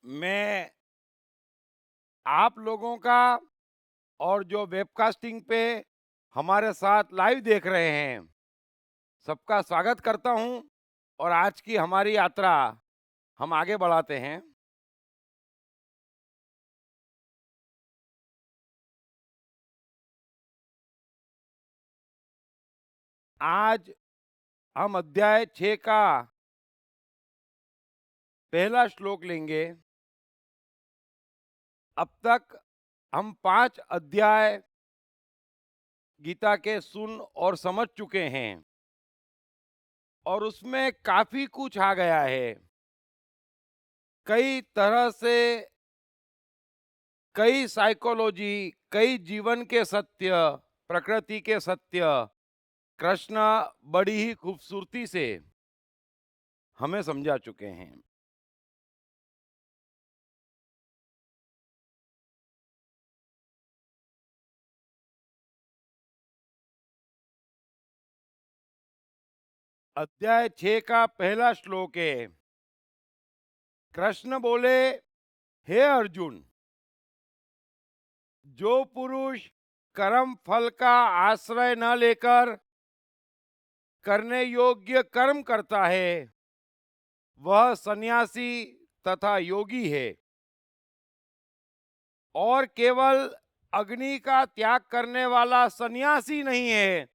मैं आप लोगों का और जो वेबकास्टिंग पे हमारे साथ लाइव देख रहे हैं, सबका स्वागत करता हूं और आज की हमारी यात्रा हम आगे बढ़ाते हैं। आज हम अध्याय 6 का पहला श्लोक लेंगे। अब तक हम 5 अध्याय गीता के सुन और समझ चुके हैं और उसमें काफ़ी कुछ आ गया है। कई तरह से कई साइकोलॉजी, कई जीवन के सत्य, प्रकृति के सत्य, कृष्ण बड़ी ही खूबसूरती से हमें समझा चुके हैं। अध्याय 6 का पहला श्लोक है। कृष्ण बोले, हे अर्जुन, जो पुरुष कर्म फल का आश्रय न लेकर करने योग्य कर्म करता है, वह सन्यासी तथा योगी है और केवल अग्नि का त्याग करने वाला सन्यासी नहीं है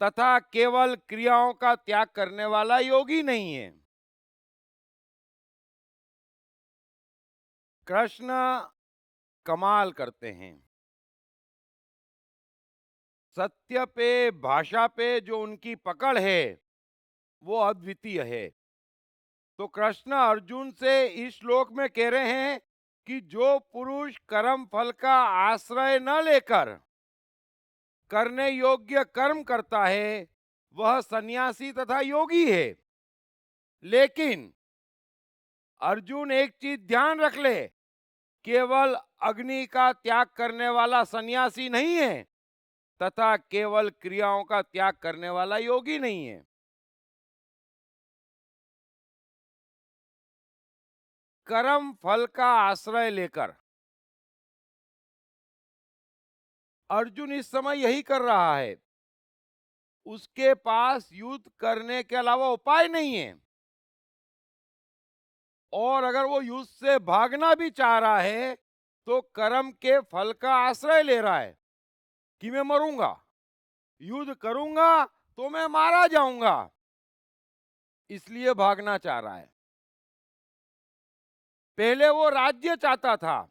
तथा केवल क्रियाओं का त्याग करने वाला योगी नहीं है। कृष्ण कमाल करते हैं। सत्य पे, भाषा पे जो उनकी पकड़ है वो अद्वितीय है। तो कृष्ण अर्जुन से इस श्लोक में कह रहे हैं कि जो पुरुष कर्म फल का आश्रय न लेकर करने योग्य कर्म करता है, वह सन्यासी तथा योगी है। लेकिन अर्जुन एक चीज ध्यान रख ले, केवल अग्नि का त्याग करने वाला सन्यासी नहीं है तथा केवल क्रियाओं का त्याग करने वाला योगी नहीं है। कर्म फल का आश्रय लेकर अर्जुन इस समय यही कर रहा है। उसके पास युद्ध करने के अलावा उपाय नहीं है और अगर वो युद्ध से भागना भी चाह रहा है तो कर्म के फल का आश्रय ले रहा है कि मैं मरूंगा, युद्ध करूंगा तो मैं मारा जाऊंगा, इसलिए भागना चाह रहा है। पहले वो राज्य चाहता था,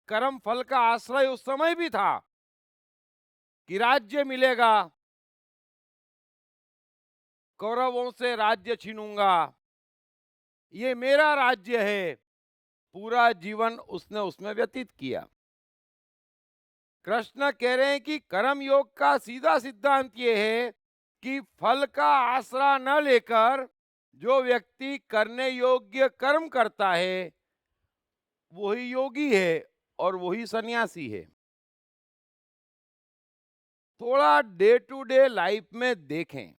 कर्म फल का आश्रय उस समय भी था कि राज्य मिलेगा, कौरवों से राज्य छीनूंगा, ये मेरा राज्य है। पूरा जीवन उसने उसमें व्यतीत किया। कृष्ण कह रहे हैं कि कर्म योग का सीधा सिद्धांत ये है कि फल का आसरा न लेकर जो व्यक्ति करने योग्य कर्म करता है वही योगी है और वही सन्यासी है। थोड़ा डे टू डे लाइफ में देखें।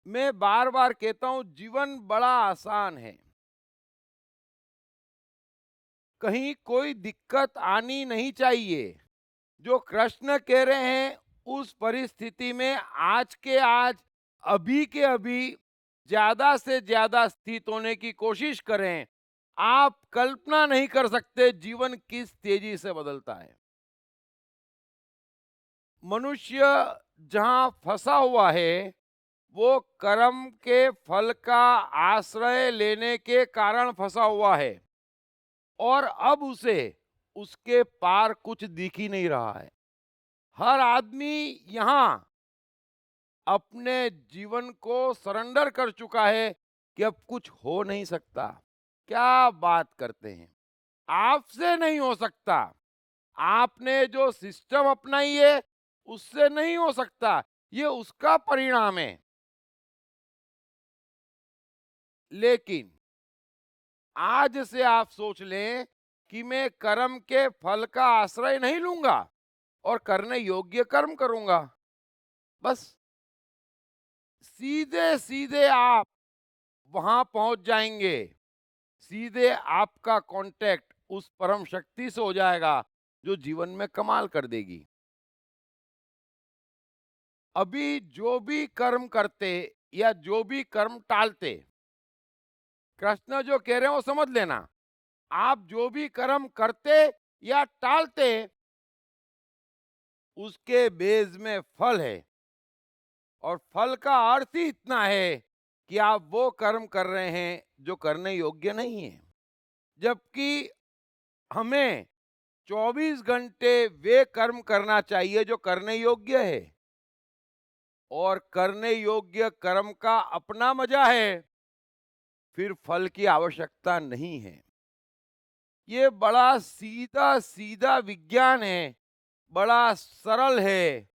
मैं बार बार कहता हूं, जीवन बड़ा आसान है, कहीं कोई दिक्कत आनी नहीं चाहिए। जो कृष्ण कह रहे हैं उस परिस्थिति में आज के आज, अभी के अभी ज्यादा से ज्यादा स्थित होने की कोशिश करें। आप कल्पना नहीं कर सकते जीवन किस तेजी से बदलता है। मनुष्य जहां फंसा हुआ है वो कर्म के फल का आश्रय लेने के कारण फंसा हुआ है और अब उसे उसके पार कुछ दिख ही नहीं रहा है। हर आदमी यहां अपने जीवन को सरेंडर कर चुका है कि अब कुछ हो नहीं सकता। क्या बात करते हैं, आपसे नहीं हो सकता, आपने जो सिस्टम अपनाई है उससे नहीं हो सकता, ये उसका परिणाम है। लेकिन आज से आप सोच लें कि मैं कर्म के फल का आश्रय नहीं लूंगा और करने योग्य कर्म करूंगा। बस सीधे सीधे आप वहां पहुंच जाएंगे। सीधे आपका कांटेक्ट उस परम शक्ति से हो जाएगा जो जीवन में कमाल कर देगी। अभी जो भी कर्म करते या जो भी कर्म टालते, कृष्ण जो कह रहे हैं वो समझ लेना। आप जो भी कर्म करते या टालते, उसके बेस में फल है, और फल का अर्थ ही इतना है कि आप वो कर्म कर रहे हैं जो करने योग्य नहीं है। जबकि हमें 24 घंटे वे कर्म करना चाहिए जो करने योग्य है, और करने योग्य कर्म का अपना मजा है, फिर फल की आवश्यकता नहीं है। ये बड़ा सीधा सीधा विज्ञान है, बड़ा सरल है,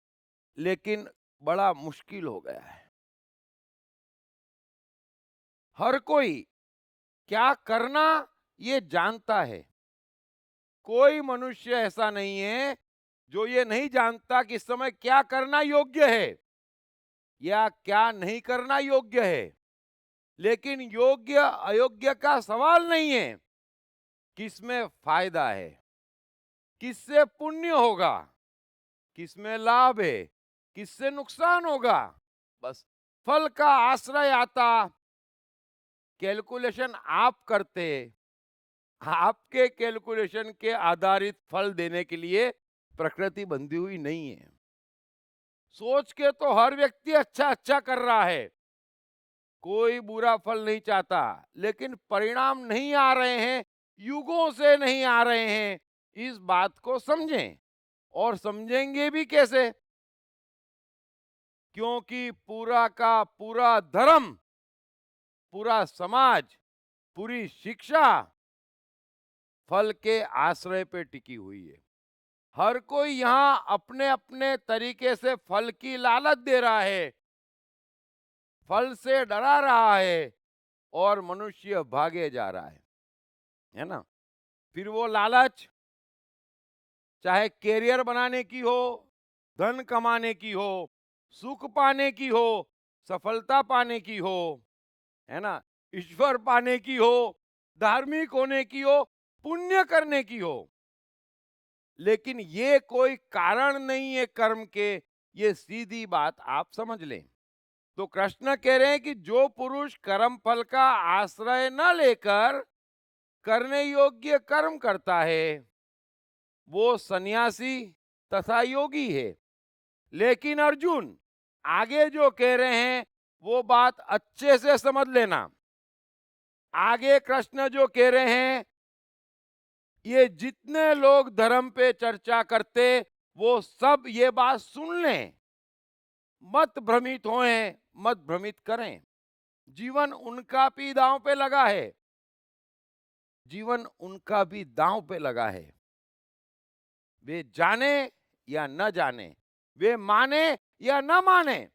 लेकिन बड़ा मुश्किल हो गया है। हर कोई क्या करना ये जानता है। कोई मनुष्य ऐसा नहीं है जो ये नहीं जानता कि इस समय क्या करना योग्य है या क्या नहीं करना योग्य है। लेकिन योग्य अयोग्य का सवाल नहीं है, किसमें फायदा है, किससे पुण्य होगा, किसमें लाभ है, किससे नुकसान होगा। बस फल का आश्रय आता, कैलकुलेशन आप करते, आपके कैलकुलेशन के आधारित फल देने के लिए प्रकृति बंधी हुई नहीं है। सोच के तो हर व्यक्ति अच्छा अच्छा कर रहा है, कोई बुरा फल नहीं चाहता, लेकिन परिणाम नहीं आ रहे हैं, युगों से नहीं आ रहे हैं। इस बात को समझें, और समझेंगे भी कैसे? क्योंकि पूरा का पूरा धर्म, पूरा समाज, पूरी शिक्षा फल के आश्रय पे टिकी हुई है। हर कोई यहां अपने अपने तरीके से फल की लालच दे रहा है, फल से डरा रहा है, और मनुष्य भागे जा रहा है ना? फिर वो लालच चाहे कैरियर बनाने की हो, धन कमाने की हो, सुख पाने की हो, सफलता पाने की हो, है ना, ईश्वर पाने की हो, धार्मिक होने की हो, पुण्य करने की हो, लेकिन ये कोई कारण नहीं है कर्म के। ये सीधी बात आप समझ लें। तो कृष्ण कह रहे हैं कि जो पुरुष कर्म फल का आश्रय न लेकर करने योग्य कर्म करता है, वो सन्यासी तथा योगी है। लेकिन अर्जुन, आगे जो कह रहे हैं वो बात अच्छे से समझ लेना। आगे कृष्ण जो कह रहे हैं, ये जितने लोग धर्म पे चर्चा करते, वो सब ये बात सुन लें, मत भ्रमित होएं, मत भ्रमित करें। जीवन उनका भी दांव पे लगा है, जीवन उनका भी दांव पे लगा है। वे जाने या न जाने, वे माने या न माने,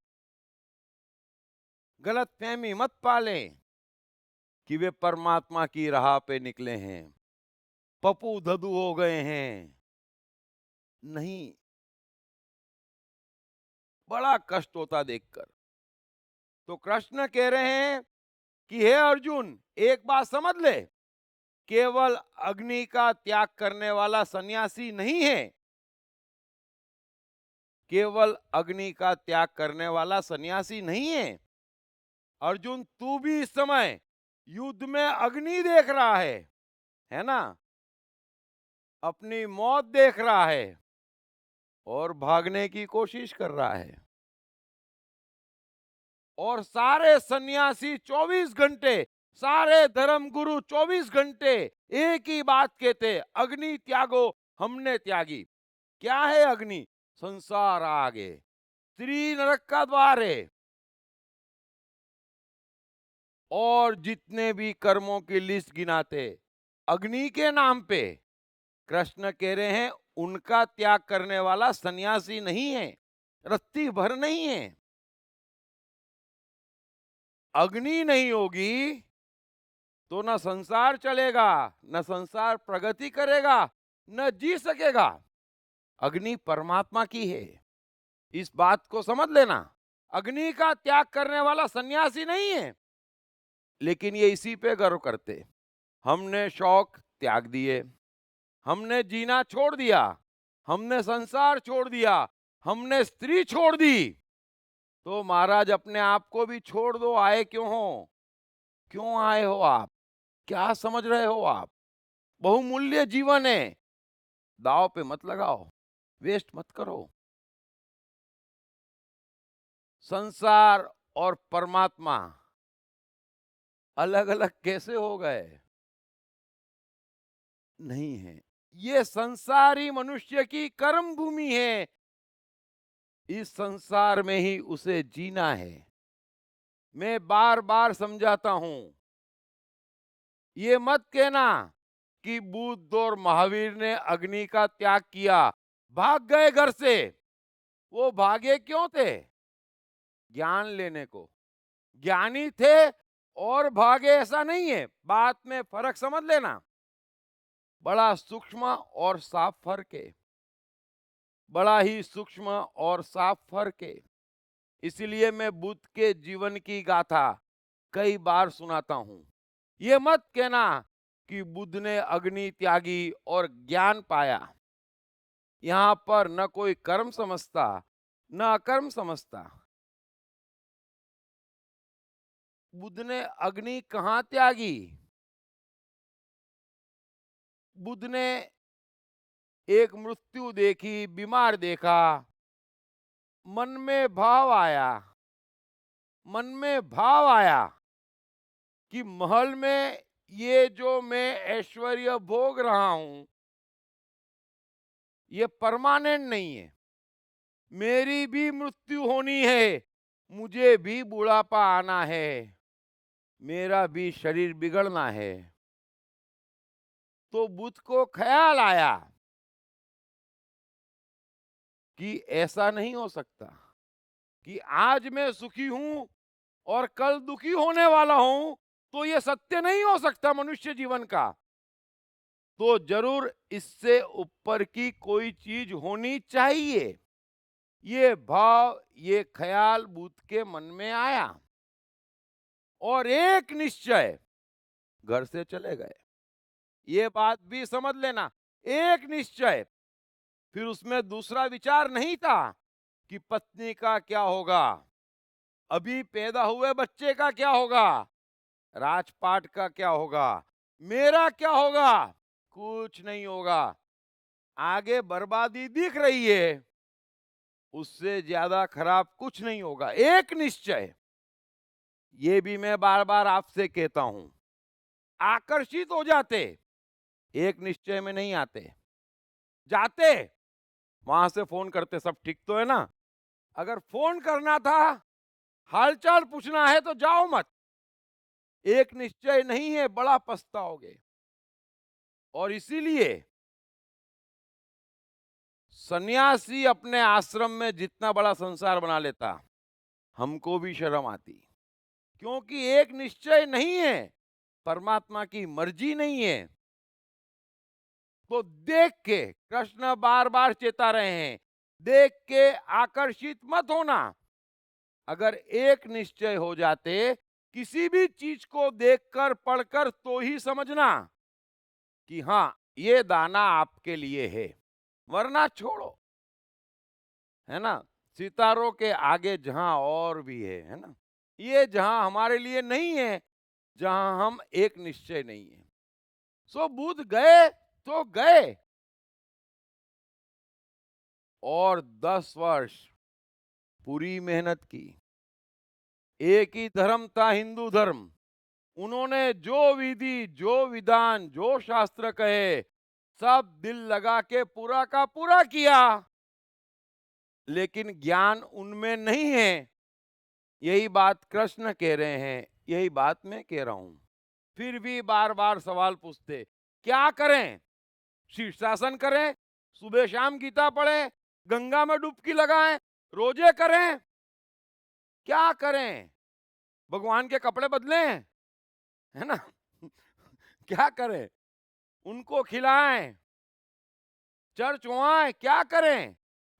गलत फहमी मत पालें कि वे परमात्मा की राह पे निकले हैं, पप्पू धदू हो गए हैं। नहीं, बड़ा कष्ट होता देखकर। तो कृष्ण कह रहे हैं कि हे अर्जुन, एक बात समझ ले, केवल अग्नि का त्याग करने वाला सन्यासी नहीं है, केवल अग्नि का त्याग करने वाला सन्यासी नहीं है। अर्जुन, तू भी इस समय युद्ध में अग्नि देख रहा है ना? अपनी मौत देख रहा है और भागने की कोशिश कर रहा है। और सारे सन्यासी 24 घंटे, सारे धर्म गुरु 24 घंटे एक ही बात कहते, अग्नि त्यागो, हमने त्यागी। क्या है अग्नि? संसार आगे, स्त्री नरक का द्वार है। और जितने भी कर्मों की लिस्ट गिनाते अग्नि के नाम पे, कृष्ण कह रहे हैं उनका त्याग करने वाला सन्यासी नहीं है, रत्ती भर नहीं है। अग्नि नहीं होगी तो न संसार चलेगा, न संसार प्रगति करेगा, न जी सकेगा। अग्नि परमात्मा की है, इस बात को समझ लेना। अग्नि का त्याग करने वाला सन्यासी नहीं है, लेकिन ये इसी पे गर्व करते। हमने शौक त्याग दिए, हमने जीना छोड़ दिया, हमने संसार छोड़ दिया, हमने स्त्री छोड़ दी, तो महाराज अपने आप को भी छोड़ दो, आए क्यों हो? क्यों आए हो आप? क्या समझ रहे हो आप? बहुमूल्य जीवन है, दांव पे मत लगाओ, वेस्ट मत करो। संसार और परमात्मा अलग अलग कैसे हो गए? नहीं है। ये संसारी मनुष्य की कर्म भूमि है, इस संसार में ही उसे जीना है। मैं बार बार समझाता हूं, ये मत कहना कि बुद्ध और महावीर ने अग्नि का त्याग किया, भाग गए घर से। वो भागे क्यों थे? ज्ञान लेने को। ज्ञानी थे और भागे ऐसा नहीं है, बात में फर्क समझ लेना। बड़ा सूक्ष्म और साफ फर्क है, बड़ा ही सूक्ष्म और साफ फर्क है। इसलिए मैं बुद्ध के जीवन की गाथा कई बार सुनाता हूं। ये मत कहना कि बुद्ध ने अग्नि त्यागी और ज्ञान पाया। यहां पर न कोई कर्म समझता न अकर्म समझता। बुद्ध ने अग्नि कहां त्यागी? बुद्ध ने एक मृत्यु देखी, बीमार देखा, मन में भाव आया, मन में भाव आया कि महल में ये जो मैं ऐश्वर्य भोग रहा हूं, ये परमानेंट नहीं है। मेरी भी मृत्यु होनी है, मुझे भी बुढ़ापा आना है, मेरा भी शरीर बिगड़ना है। तो बुद्ध को ख्याल आया कि ऐसा नहीं हो सकता कि आज मैं सुखी हूं और कल दुखी होने वाला हूं, तो ये सत्य नहीं हो सकता मनुष्य जीवन का। तो जरूर इससे ऊपर की कोई चीज होनी चाहिए। ये भाव, ये ख्याल बुद्ध के मन में आया और एक निश्चय, घर से चले गए। ये बात भी समझ लेना, एक निश्चय। फिर उसमें दूसरा विचार नहीं था कि पत्नी का क्या होगा, अभी पैदा हुए बच्चे का क्या होगा, राजपाट का क्या होगा, मेरा क्या होगा। कुछ नहीं होगा, आगे बर्बादी दिख रही है, उससे ज्यादा खराब कुछ नहीं होगा। एक निश्चय, ये भी मैं बार बार आपसे कहता हूं। आकर्षित हो जाते, एक निश्चय में नहीं आते। जाते, वहां से फोन करते, सब ठीक तो है ना? अगर फोन करना था, हालचाल पूछना है तो जाओ मत। एक निश्चय नहीं है, बड़ा पछताओगे। और इसीलिए सन्यासी अपने आश्रम में जितना बड़ा संसार बना लेता, हमको भी शर्म आती, क्योंकि एक निश्चय नहीं है, परमात्मा की मर्जी नहीं है। तो देख के कृष्ण बार बार चेता रहे हैं, देख के आकर्षित मत होना। अगर एक निश्चय हो जाते, किसी भी चीज को देखकर पढ़कर तो ही समझना कि हां, ये दाना आपके लिए है, वरना छोड़ो। है ना? सितारों के आगे जहां और भी है ना? ये जहां हमारे लिए नहीं है, जहां हम एक निश्चय नहीं है। सो बुद्ध गए तो गए, और 10 वर्ष पूरी मेहनत की। एक ही धर्म था, हिंदू धर्म। उन्होंने जो विधि, जो विधान, जो शास्त्र कहे, सब दिल लगा के पूरा का पूरा किया, लेकिन ज्ञान उनमें नहीं है। यही बात कृष्ण कह रहे हैं, यही बात मैं कह रहा हूं। फिर भी बार बार सवाल पूछते, क्या करें? शीर्षासन करें, सुबह शाम गीता पढ़ें, गंगा में डुबकी लगाएं, रोजे करें, क्या करें? भगवान के कपड़े बदलें, है ना? क्या करें? उनको खिलाएं, चर्च वहां, क्या करें?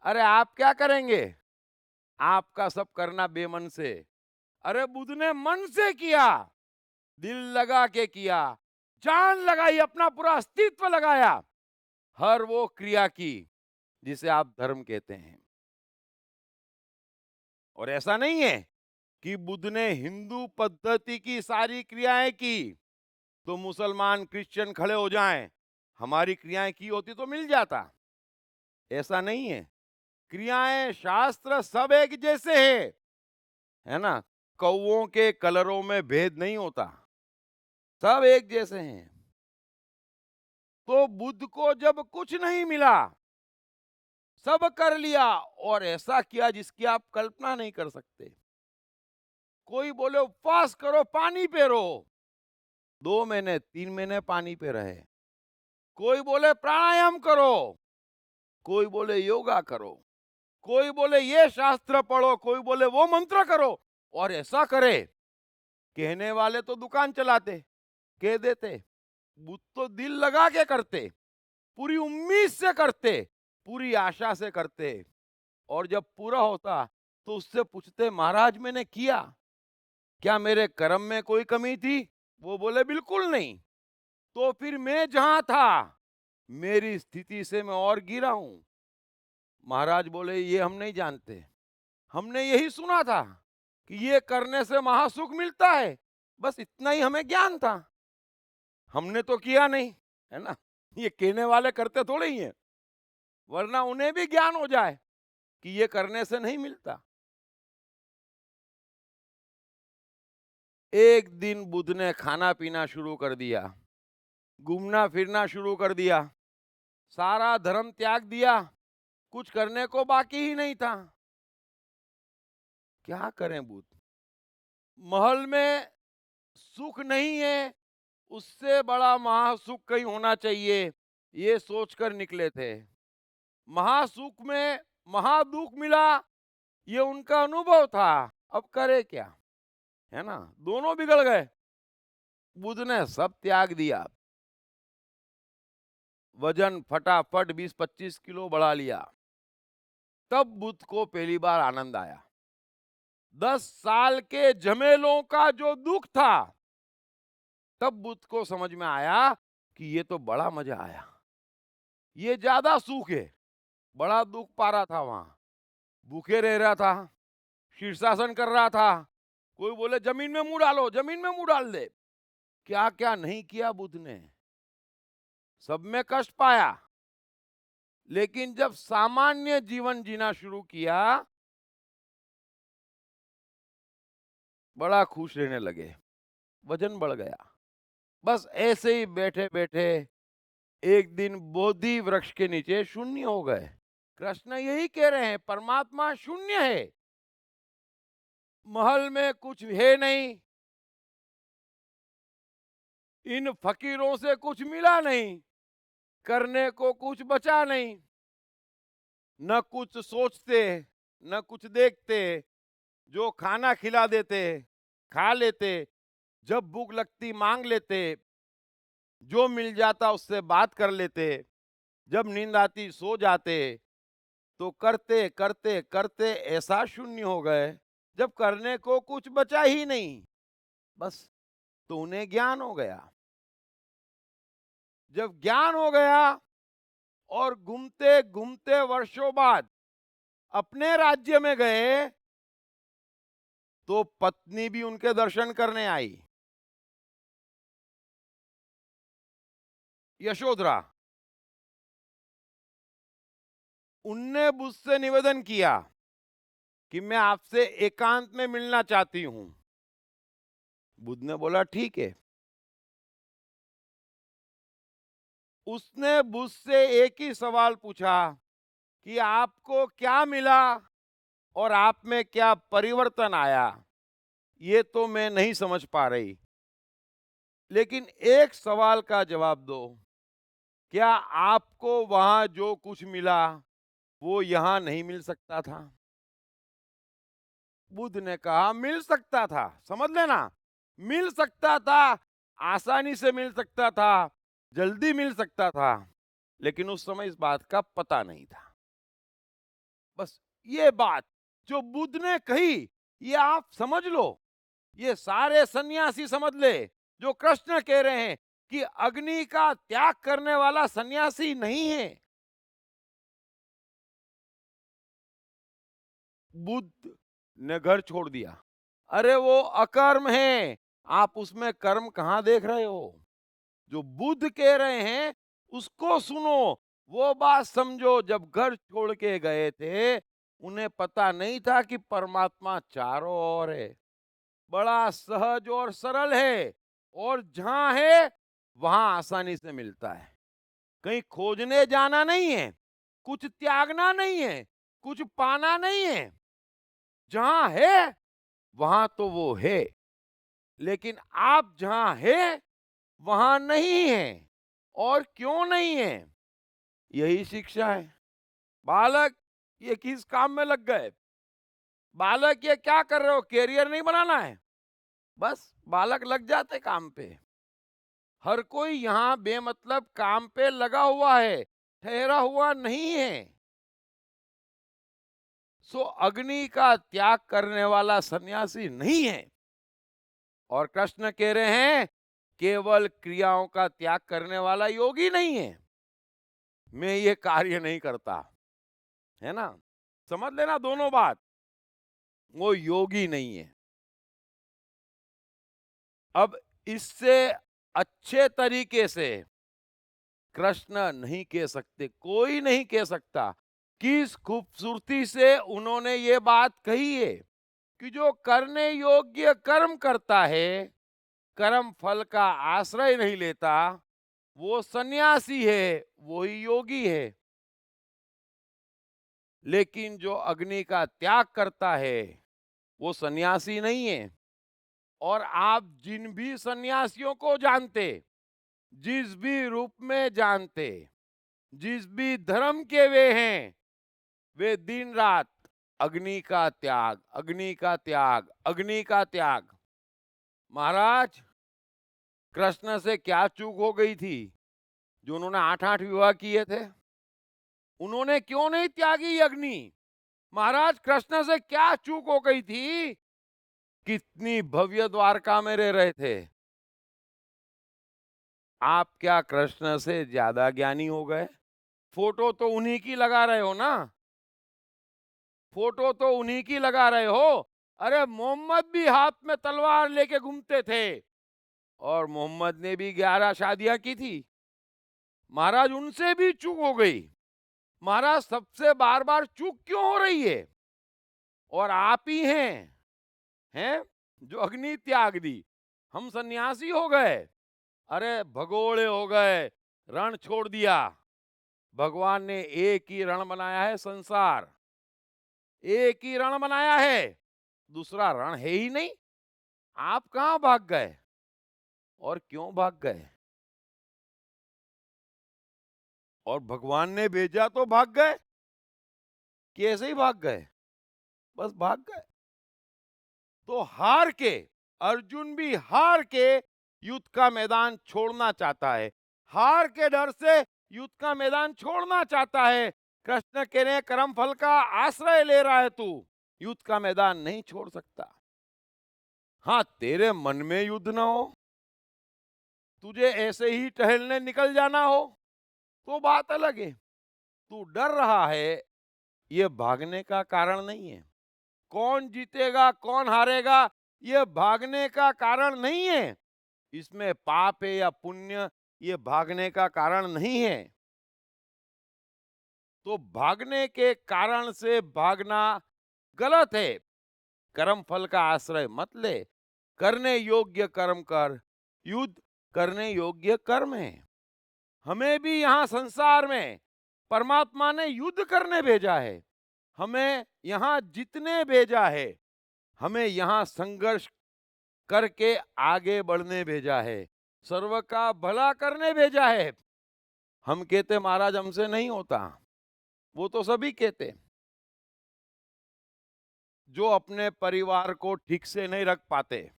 अरे आप क्या करेंगे? आपका सब करना बेमन से। अरे बुद्ध ने मन से किया, दिल लगा के किया, जान लगाई, अपना पूरा अस्तित्व लगाया हर वो क्रिया की जिसे आप धर्म कहते हैं। और ऐसा नहीं है कि बुद्ध ने हिंदू पद्धति की सारी क्रियाएं की तो मुसलमान क्रिश्चियन खड़े हो जाएं, हमारी क्रियाएं की होती तो मिल जाता। ऐसा नहीं है। क्रियाएं शास्त्र सब एक जैसे हैं, है ना। कौओं के कलरों में भेद नहीं होता, सब एक जैसे हैं। तो बुद्ध को जब कुछ नहीं मिला, सब कर लिया और ऐसा किया जिसकी आप कल्पना नहीं कर सकते। कोई बोले उपवास करो, पानी पे रहो, 2 महीने 3 महीने पानी पे रहे। कोई बोले प्राणायाम करो, कोई बोले योगा करो, कोई बोले ये शास्त्र पढ़ो, कोई बोले वो मंत्र करो। और ऐसा करे, कहने वाले तो दुकान चलाते, कह देते। बुद्ध तो दिल लगा के करते, पूरी उम्मीद से करते, पूरी आशा से करते। और जब पूरा होता तो उससे पूछते, महाराज मैंने किया, क्या मेरे कर्म में कोई कमी थी? वो बोले बिल्कुल नहीं। तो फिर मैं जहां था, मेरी स्थिति से मैं और गिरा हूं। महाराज बोले ये हम नहीं जानते, हमने यही सुना था कि ये करने से महासुख मिलता है, बस इतना ही हमें ज्ञान था, हमने तो किया नहीं, है ना। ये कहने वाले करते थोड़े ही हैं, वरना उन्हें भी ज्ञान हो जाए कि ये करने से नहीं मिलता। एक दिन बुद्ध ने खाना पीना शुरू कर दिया, घूमना फिरना शुरू कर दिया, सारा धर्म त्याग दिया, कुछ करने को बाकी ही नहीं था। क्या करें बुद्ध? महल में सुख नहीं है, उससे बड़ा महासुख कहीं होना चाहिए, ये सोचकर निकले थे। महासुख में महादुख मिला, ये उनका अनुभव था। अब करे क्या, है ना। दोनों बिगड़ गए। बुद्ध ने सब त्याग दिया, वजन फटाफट 20-25 किलो बढ़ा लिया। तब बुद्ध को पहली बार आनंद आया। 10 साल के झमेलों का जो दुख था, तब बुद्ध को समझ में आया कि ये तो बड़ा मजा आया, ये ज्यादा सुख है। बड़ा दुख पा रहा था वहां, भूखे रह रहा था, शीर्षासन कर रहा था। कोई बोले जमीन में मुंह डालो, जमीन में मुंह डाल दे। क्या क्या नहीं किया बुद्ध ने, सब में कष्ट पाया। लेकिन जब सामान्य जीवन जीना शुरू किया, बड़ा खुश रहने लगे, वजन बढ़ गया। बस ऐसे ही बैठे बैठे एक दिन बोधि वृक्ष के नीचे शून्य हो गए। कृष्ण यही कह रहे हैं, परमात्मा शून्य है, महल में कुछ है नहीं, इन फकीरों से कुछ मिला नहीं, करने को कुछ बचा नहीं, न कुछ सोचते न कुछ देखते, जो खाना खिला देते खा लेते, जब भूख लगती मांग लेते, जो मिल जाता उससे बात कर लेते, जब नींद आती सो जाते। तो करते करते करते ऐसा शून्य हो गए, जब करने को कुछ बचा ही नहीं। बस, तो उन्हें ज्ञान हो गया। जब ज्ञान हो गया और घूमते घूमते वर्षों बाद अपने राज्य में गए, तो पत्नी भी उनके दर्शन करने आई, यशोधरा। उनने बुद्ध से निवेदन किया कि मैं आपसे एकांत में मिलना चाहती हूं। बुद्ध ने बोला ठीक है। उसने बुद्ध से एक ही सवाल पूछा कि आपको क्या मिला और आप में क्या परिवर्तन आया, ये तो मैं नहीं समझ पा रही, लेकिन एक सवाल का जवाब दो, क्या आपको वहां जो कुछ मिला वो यहां नहीं मिल सकता था? बुद्ध ने कहा मिल सकता था, समझ लेना, मिल सकता था, आसानी से मिल सकता था, जल्दी मिल सकता था, लेकिन उस समय इस बात का पता नहीं था। बस ये बात जो बुद्ध ने कही, ये आप समझ लो, ये सारे सन्यासी समझ ले, जो कृष्ण कह रहे हैं, कि अग्नि का त्याग करने वाला सन्यासी नहीं है। बुद्ध ने घर छोड़ दिया। अरे वो अकर्म है, आप उसमें कर्म कहां देख रहे हो? जो बुद्ध कह रहे हैं उसको सुनो, वो बात समझो। जब घर छोड़ के गए थे, उन्हें पता नहीं था कि परमात्मा चारों ओर है। बड़ा सहज और सरल है, और जहां है वहां आसानी से मिलता है। कहीं खोजने जाना नहीं है, कुछ त्यागना नहीं है, कुछ पाना नहीं है। जहां है वहां तो वो है, लेकिन आप जहां है वहां नहीं है। और क्यों नहीं है? यही शिक्षा है। बालक, ये किस काम में लग गए? बालक, ये क्या कर रहे हो? कैरियर नहीं बनाना है? बस बालक लग जाते काम पे। हर कोई यहाँ बेमतलब काम पे लगा हुआ है, ठहरा हुआ नहीं है। सो अग्नि का त्याग करने वाला सन्यासी नहीं है। और कृष्ण कह रहे हैं केवल क्रियाओं का त्याग करने वाला योगी नहीं है। मैं ये कार्य नहीं करता, है ना? समझ लेना दोनों बात। वो योगी नहीं है। अब इससे अच्छे तरीके से कृष्ण नहीं कह सकते, कोई नहीं कह सकता। किस खूबसूरती से उन्होंने ये बात कही है कि जो करने योग्य कर्म करता है, कर्म फल का आश्रय नहीं लेता, वो सन्यासी है, वही योगी है। लेकिन जो अग्नि का त्याग करता है, वो सन्यासी नहीं है। और आप जिन भी सन्यासियों को जानते, जिस भी रूप में जानते, जिस भी धर्म के वे हैं, वे दिन रात अग्नि का त्याग, अग्नि का त्याग, अग्नि का त्याग। महाराज, कृष्ण से क्या चूक हो गई थी जो उन्होंने 8-8 विवाह किए थे? उन्होंने क्यों नहीं त्यागी अग्नि? महाराज, कृष्ण से क्या चूक हो गई थी? कितनी भव्य द्वारका में रह रहे थे। आप क्या कृष्ण से ज्यादा ज्ञानी हो गए? फोटो तो उन्हीं की लगा रहे हो ना? फोटो तो उन्हीं की लगा रहे हो। अरे मोहम्मद भी हाथ में तलवार लेके घूमते थे, और मोहम्मद ने भी 11 शादियां की थी। महाराज, उनसे भी चूक हो गई। महाराज, सबसे बार बार चूक क्यों हो रही है? और आप ही हैं जो अग्नि त्याग दी। हम सन्यासी हो गए, अरे भगोड़े हो गए, रण छोड़ दिया। भगवान ने एक ही रण बनाया है, संसार एक ही रण बनाया है, दूसरा रण है ही नहीं। आप कहां भाग गए और क्यों भाग गए? और भगवान ने भेजा तो भाग गए, कैसे ही भाग गए? बस भाग गए। तो हार के, अर्जुन भी हार के युद्ध का मैदान छोड़ना चाहता है। हार के डर से युद्ध का मैदान छोड़ना चाहता है। कृष्ण कह रहे हैं कर्म फल का आश्रय ले रहा है तू, युद्ध का मैदान नहीं छोड़ सकता। हाँ, तेरे मन में युद्ध ना हो, तुझे ऐसे ही टहलने निकल जाना हो, तो बात अलग है। तू डर रहा है, ये भागने का कारण नहीं है। कौन जीतेगा कौन हारेगा, ये भागने का कारण नहीं है। इसमें पाप है या पुण्य, ये भागने का कारण नहीं है। तो भागने के कारण से भागना गलत है। कर्म फल का आश्रय मत ले, करने योग्य कर्म कर। युद्ध करने योग्य कर्म है। हमें भी यहाँ संसार में परमात्मा ने युद्ध करने भेजा है। हमें यहाँ जीतने भेजा है। हमें यहाँ संघर्ष करके आगे बढ़ने भेजा है, सर्व का भला करने भेजा है। हम कहते महाराज हमसे नहीं होता, वो तो सभी कहते। जो अपने परिवार को ठीक से नहीं रख पाते,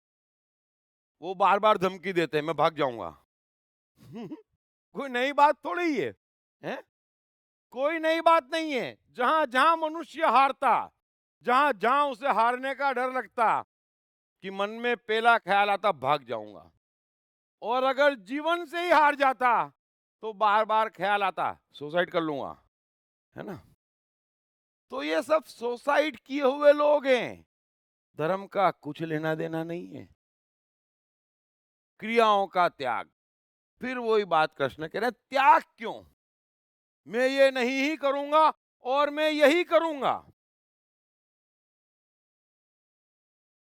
वो बार बार धमकी देते मैं भाग जाऊंगा। कोई नई बात थोड़ी ही है? कोई नई बात नहीं है। जहां जहां मनुष्य हारता, जहां जहां उसे हारने का डर लगता, कि मन में पहला ख्याल आता भाग जाऊंगा। और अगर जीवन से ही हार जाता तो बार बार ख्याल आता सुसाइड कर लूंगा, है ना। तो ये सब सुसाइड किए हुए लोग हैं, धर्म का कुछ लेना देना नहीं है। क्रियाओं का त्याग, फिर वही बात कृष्ण कह रहे हैं, त्याग क्यों? मैं ये नहीं ही करूंगा और मैं यही करूंगा।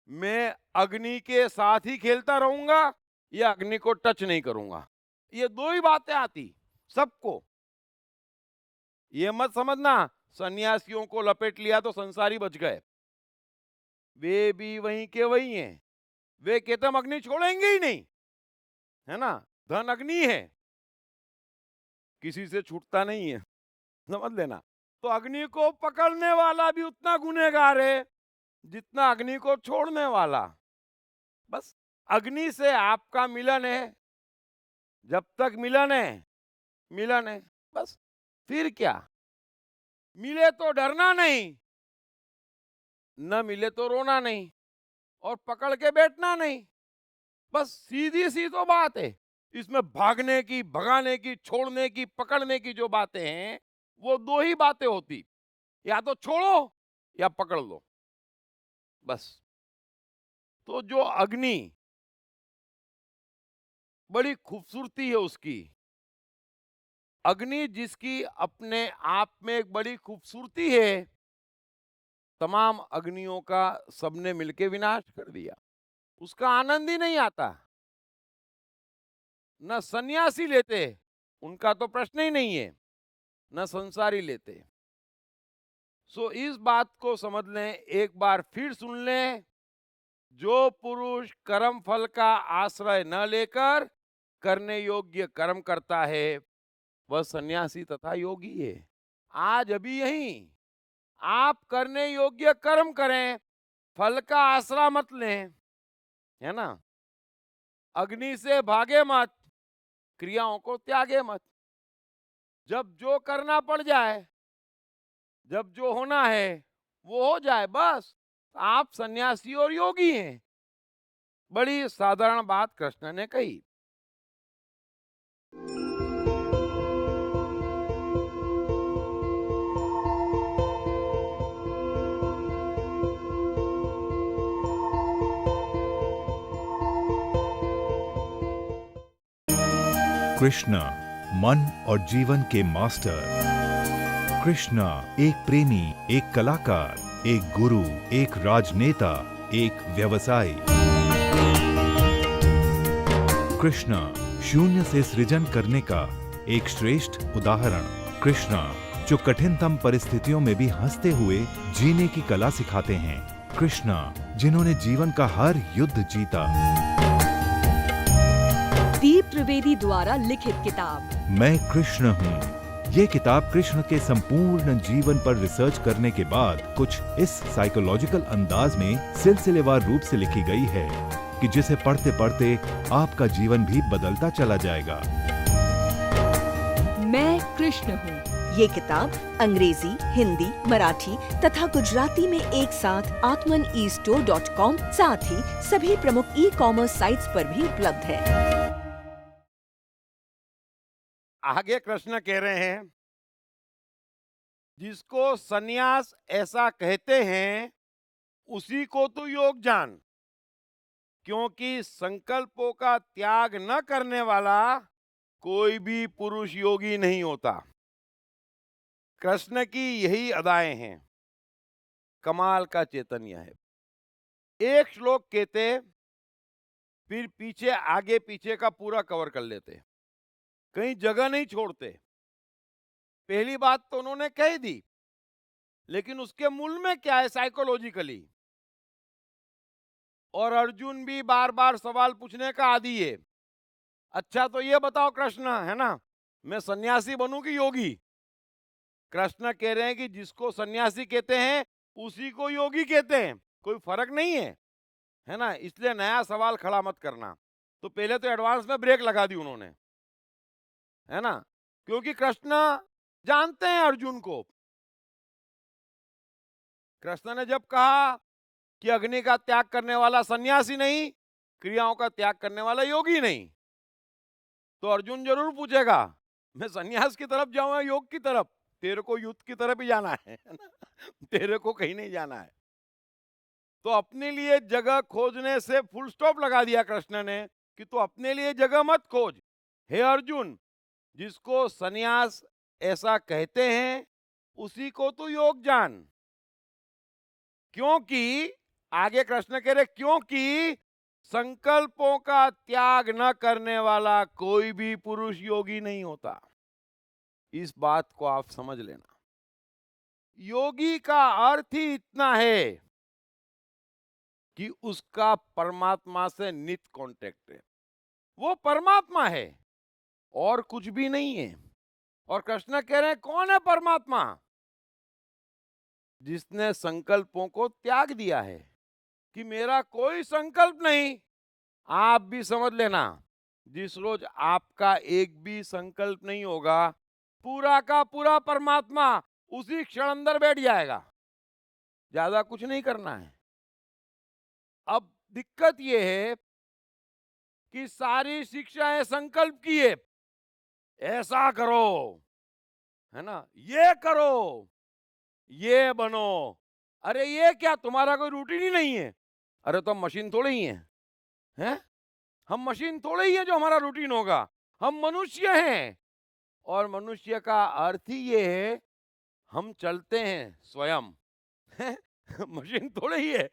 मैं अग्नि के साथ ही खेलता रहूंगा या अग्नि को टच नहीं करूंगा। ये दो ही बातें आती सबको। ये मत समझना सन्यासियों को लपेट लिया तो संसारी बच गए। वे भी वहीं के वही हैं। वे कहते हम अग्नि छोड़ेंगे ही नहीं, है ना। धन अग्नि है, किसी से छूटता नहीं है, समझ लेना। तो अग्नि को पकड़ने वाला भी उतना गुनहगार है जितना अग्नि को छोड़ने वाला। बस अग्नि से आपका मिलन है, जब तक मिलन है मिलन है, बस। फिर क्या, मिले तो डरना नहीं, न मिले तो रोना नहीं, और पकड़ के बैठना नहीं। बस सीधी सी तो बात है। इसमें भागने की, भगाने की, छोड़ने की, पकड़ने की जो बातें हैं वो दो ही बातें होती, या तो छोड़ो या पकड़ लो, बस। तो जो अग्नि बड़ी खूबसूरती है उसकी, अग्नि जिसकी अपने आप में एक बड़ी खूबसूरती है, तमाम अग्नियों का सबने मिलके विनाश कर दिया। उसका आनंद ही नहीं आता। न सन्यासी लेते, उनका तो प्रश्न ही नहीं है, न संसारी लेते। सो इस बात को समझ लें, एक बार फिर सुन लें, जो पुरुष कर्म फल का आश्रय न लेकर करने योग्य कर्म करता है वह सन्यासी तथा योगी है। आज अभी यही आप करने योग्य कर्म करें, फल का आसरा मत लें, है ना। अग्नि से भागे मत, क्रियाओं को त्यागे मत। जब जो करना पड़ जाए, जब जो होना है वो हो जाए, बस आप सन्यासी और योगी हैं। बड़ी साधारण बात कृष्ण ने कही। कृष्ण मन और जीवन के मास्टर। कृष्ण एक प्रेमी, एक कलाकार, एक गुरु, एक राजनेता, एक व्यवसायी। कृष्ण शून्य से सृजन करने का एक श्रेष्ठ उदाहरण। कृष्ण जो कठिनतम परिस्थितियों में भी हंसते हुए जीने की कला सिखाते हैं। कृष्ण जिन्होंने जीवन का हर युद्ध जीता। दीप त्रिवेदी द्वारा लिखित किताब मैं कृष्ण हूँ। ये किताब कृष्ण के संपूर्ण जीवन पर रिसर्च करने के बाद कुछ इस साइकोलॉजिकल अंदाज में सिलसिलेवार रूप से लिखी गई है कि जिसे पढ़ते पढ़ते आपका जीवन भी बदलता चला जाएगा। मैं कृष्ण हूँ। ये किताब अंग्रेजी, हिंदी, मराठी तथा गुजराती में एक साथ atmanestore.com साथ ही सभी प्रमुख ई-कॉमर्स साइट्स पर भी उपलब्ध है। आगे कृष्ण कह रहे हैं, जिसको सन्यास ऐसा कहते हैं उसी को तो योग जान, क्योंकि संकल्पों का त्याग न करने वाला कोई भी पुरुष योगी नहीं होता। कृष्ण की यही अदाएं हैं, कमाल का चैतन्य है। एक श्लोक कहते, फिर पीछे आगे पीछे का पूरा कवर कर लेते, कहीं जगह नहीं छोड़ते। पहली बात तो उन्होंने कह दी, लेकिन उसके मूल में क्या है साइकोलॉजिकली। और अर्जुन भी बार बार सवाल पूछने का आदी है। अच्छा तो ये बताओ कृष्ण, है ना, मैं सन्यासी बनूं कि योगी? कृष्ण कह रहे हैं कि जिसको सन्यासी कहते हैं उसी को योगी कहते हैं, कोई फर्क नहीं है ना। इसलिए नया सवाल खड़ा मत करना। तो पहले तो एडवांस में ब्रेक लगा दी उन्होंने, है ना, क्योंकि कृष्ण जानते हैं अर्जुन को। कृष्ण ने जब कहा कि अग्नि का त्याग करने वाला सन्यासी नहीं, क्रियाओं का त्याग करने वाला योगी नहीं, तो अर्जुन जरूर पूछेगा, मैं सन्यास की तरफ जाऊं या योग की तरफ? तेरे को युद्ध की तरफ ही जाना है ना? तेरे को कहीं नहीं जाना है। तो अपने लिए जगह खोजने से फुल स्टॉप लगा दिया कृष्ण ने कि तू अपने लिए जगह मत खोज। हे अर्जुन, जिसको सन्यास ऐसा कहते हैं, उसी को तू योग जान। क्योंकि आगे कृष्ण कह रहे, क्योंकि संकल्पों का त्याग न करने वाला कोई भी पुरुष योगी नहीं होता। इस बात को आप समझ लेना। योगी का अर्थ ही इतना है कि उसका परमात्मा से नित कांटेक्ट है। वो परमात्मा है और कुछ भी नहीं है। और कृष्ण कह रहे हैं, कौन है परमात्मा? जिसने संकल्पों को त्याग दिया है, कि मेरा कोई संकल्प नहीं। आप भी समझ लेना, जिस रोज आपका एक भी संकल्प नहीं होगा, पूरा का पूरा परमात्मा उसी क्षण अंदर बैठ जाएगा। ज्यादा कुछ नहीं करना है। अब दिक्कत यह है कि सारी शिक्षाएं संकल्प की है। ऐसा करो, है ना, ये करो, ये बनो। अरे ये क्या, तुम्हारा कोई रूटीन ही नहीं है? अरे तो हम मशीन थोड़े ही हैं? हम मशीन थोड़े ही है जो हमारा रूटीन होगा। हम मनुष्य हैं, और मनुष्य का अर्थ ही ये है, हम चलते हैं स्वयं। मशीन थोड़े ही है।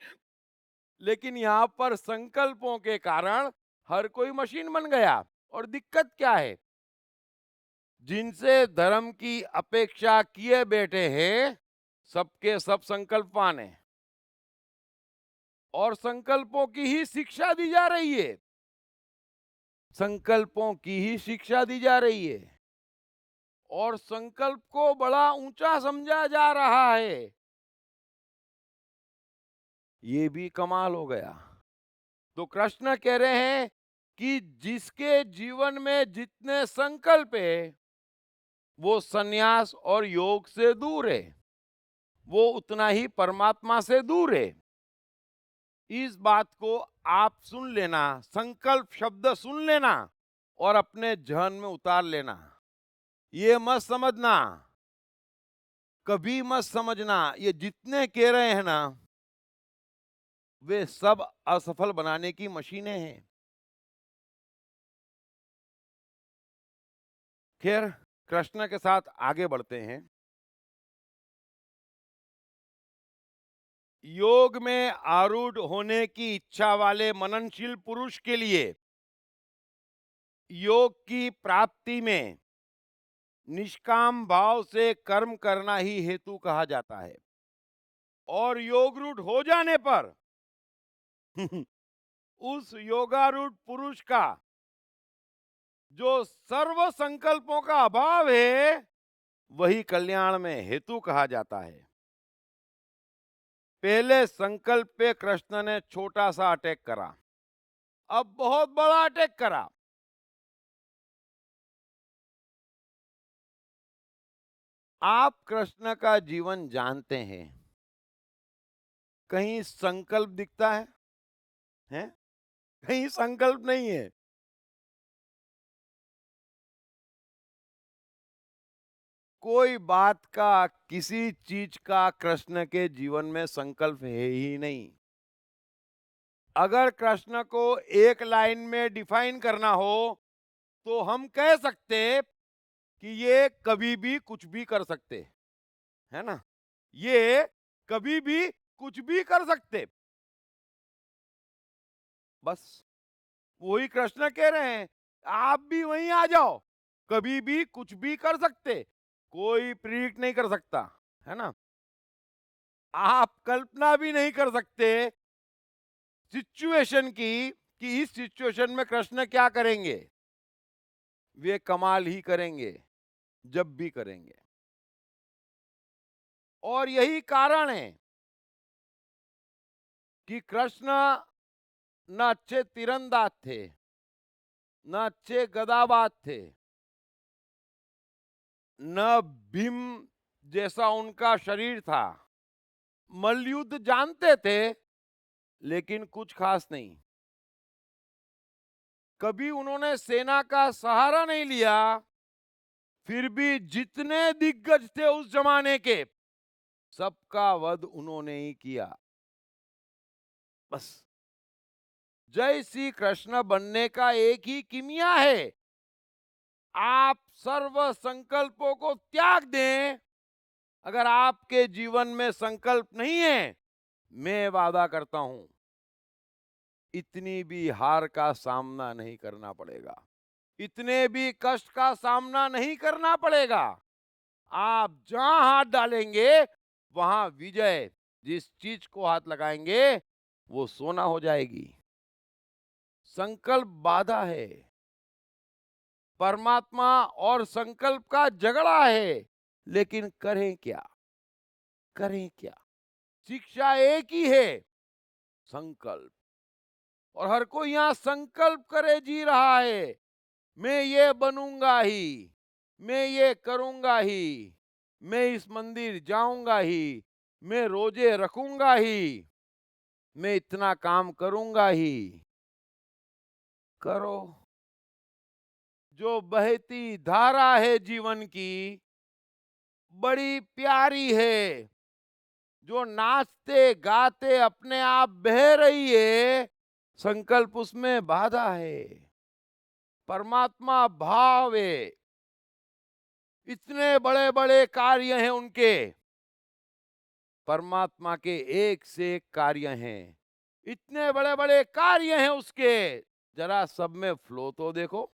लेकिन यहां पर संकल्पों के कारण हर कोई मशीन बन गया। और दिक्कत क्या है? जिनसे धर्म की अपेक्षा किए बैठे हैं, सबके सब संकल्पवान हैं, और संकल्पों की ही शिक्षा दी जा रही है। संकल्पों की ही शिक्षा दी जा रही है, और संकल्प को बड़ा ऊंचा समझा जा रहा है। ये भी कमाल हो गया। तो कृष्ण कह रहे हैं कि जिसके जीवन में जितने संकल्प है, वो सन्यास और योग से दूर है, वो उतना ही परमात्मा से दूर है। इस बात को आप सुन लेना, संकल्प शब्द सुन लेना और अपने जहन में उतार लेना। ये मत समझना, कभी मत समझना, ये जितने कह रहे हैं ना, वे सब असफल बनाने की मशीनें हैं। खैर, कृष्ण के साथ आगे बढ़ते हैं। योग में आरूढ़ होने की इच्छा वाले मननशील पुरुष के लिए योग की प्राप्ति में निष्काम भाव से कर्म करना ही हेतु कहा जाता है। और योगरूढ़ हो जाने पर उस योगारूढ़ पुरुष का जो सर्व संकल्पों का अभाव है, वही कल्याण में हेतु कहा जाता है। पहले संकल्प पे कृष्ण ने छोटा सा अटैक करा, अब बहुत बड़ा अटैक करा। आप कृष्ण का जीवन जानते हैं, कहीं संकल्प दिखता है? हैं? कहीं संकल्प नहीं है। कोई बात का, किसी चीज का कृष्ण के जीवन में संकल्प है ही नहीं। अगर कृष्ण को एक लाइन में डिफाइन करना हो, तो हम कह सकते कि ये कभी भी कुछ भी कर सकते, है ना? ये कभी भी कुछ भी कर सकते। बस वही कृष्ण कह रहे हैं, आप भी वहीं आ जाओ, कभी भी कुछ भी कर सकते, कोई प्रिडिक्ट नहीं कर सकता, है ना? आप कल्पना भी नहीं कर सकते सिचुएशन की, कि इस सिचुएशन में कृष्ण क्या करेंगे। वे कमाल ही करेंगे, जब भी करेंगे। और यही कारण है कि कृष्ण न अच्छे तीरंदाज थे, न अच्छे गदाबाज थे, न भीम जैसा उनका शरीर था। मल्लयुद्ध जानते थे, लेकिन कुछ खास नहीं। कभी उन्होंने सेना का सहारा नहीं लिया, फिर भी जितने दिग्गज थे उस जमाने के, सबका वध उन्होंने ही किया। बस जय श्री कृष्ण बनने का एक ही किमिया है, आप सर्व संकल्पों को त्याग दें। अगर आपके जीवन में संकल्प नहीं है, मैं वादा करता हूं इतनी भी हार का सामना नहीं करना पड़ेगा, इतने भी कष्ट का सामना नहीं करना पड़ेगा। आप जहां हाथ डालेंगे वहां विजय, जिस चीज को हाथ लगाएंगे वो सोना हो जाएगी। संकल्प बाधा है, परमात्मा और संकल्प का झगड़ा है, लेकिन करें क्या, करें क्या? शिक्षा एक ही है, संकल्प। और हर कोई यहां संकल्प करे जी रहा है, मैं ये बनूंगा ही, मैं ये करूंगा ही, मैं इस मंदिर जाऊंगा ही, मैं रोजे रखूंगा ही, मैं इतना काम करूंगा ही। करो। जो बहती धारा है जीवन की, बड़ी प्यारी है, जो नाचते गाते अपने आप बह रही है, संकल्प उसमें बाधा है। परमात्मा भाव है, इतने बड़े बड़े कार्य हैं उनके, परमात्मा के एक से एक कार्य हैं, इतने बड़े बड़े कार्य हैं उसके। जरा सब में फ्लो तो देखो,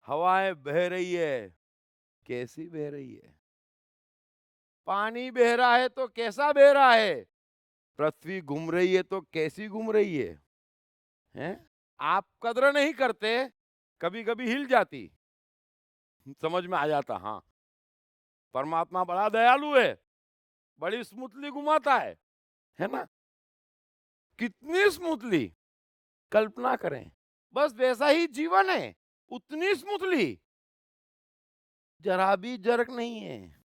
हवाएं बह रही है, कैसी बह रही है? पानी बह रहा है तो कैसा बह रहा है? पृथ्वी घूम रही है तो कैसी घूम रही है? हैं? आप कदर नहीं करते, कभी कभी हिल जाती, समझ में आ जाता। हाँ, परमात्मा बड़ा दयालु है, बड़ी स्मूथली घुमाता है ना? कितनी स्मूथली, कल्पना करें। बस वैसा ही जीवन है, उतनी स्मूथली, जरा भी जर्क नहीं है,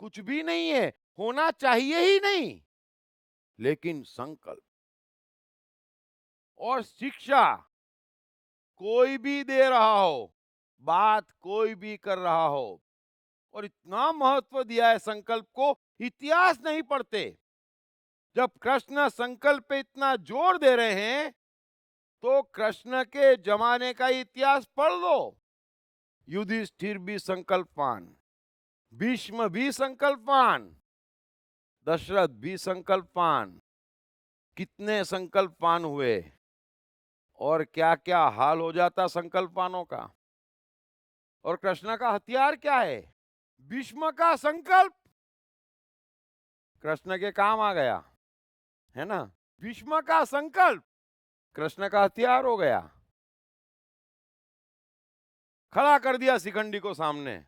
कुछ भी नहीं है, होना चाहिए ही नहीं। लेकिन संकल्प और शिक्षा कोई भी दे रहा हो, बात कोई भी कर रहा हो, और इतना महत्व दिया है संकल्प को, इतिहास नहीं पढ़ते। जब कृष्ण संकल्प पे इतना जोर दे रहे हैं, तो कृष्ण के जमाने का इतिहास पढ़ लो। युधिष्ठिर भी संकल्पवान, भीष्म भी संकल्पवान, दशरथ भी संकल्पवान, कितने संकल्पवान हुए, और क्या क्या हाल हो जाता संकल्पवानों का। और कृष्ण का हथियार क्या है? भीष्म का संकल्प कृष्ण के काम आ गया, है ना? भीष्म का संकल्प कृष्ण का हथियार हो गया। खड़ा कर दिया शिखंडी को सामने,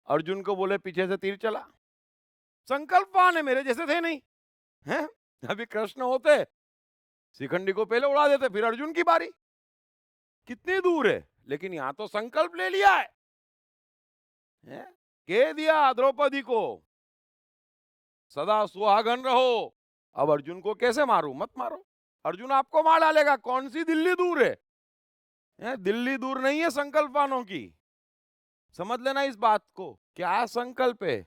अर्जुन को बोले पीछे से तीर चला। संकल्पवान है, मेरे जैसे थे नहीं, हैं? अभी कृष्ण होते शिखंडी को पहले उड़ा देते, फिर अर्जुन की बारी। कितनी दूर है, लेकिन यहां तो संकल्प ले लिया है, कह दिया द्रौपदी को सदा सुहागन रहो। अब अर्जुन को कैसे मारूं? मत मारो, अर्जुन आपको मार डालेगा। कौन सी दिल्ली दूर है? दिल्ली दूर नहीं है संकल्पवानों की, समझ लेना इस बात को। क्या संकल्प है?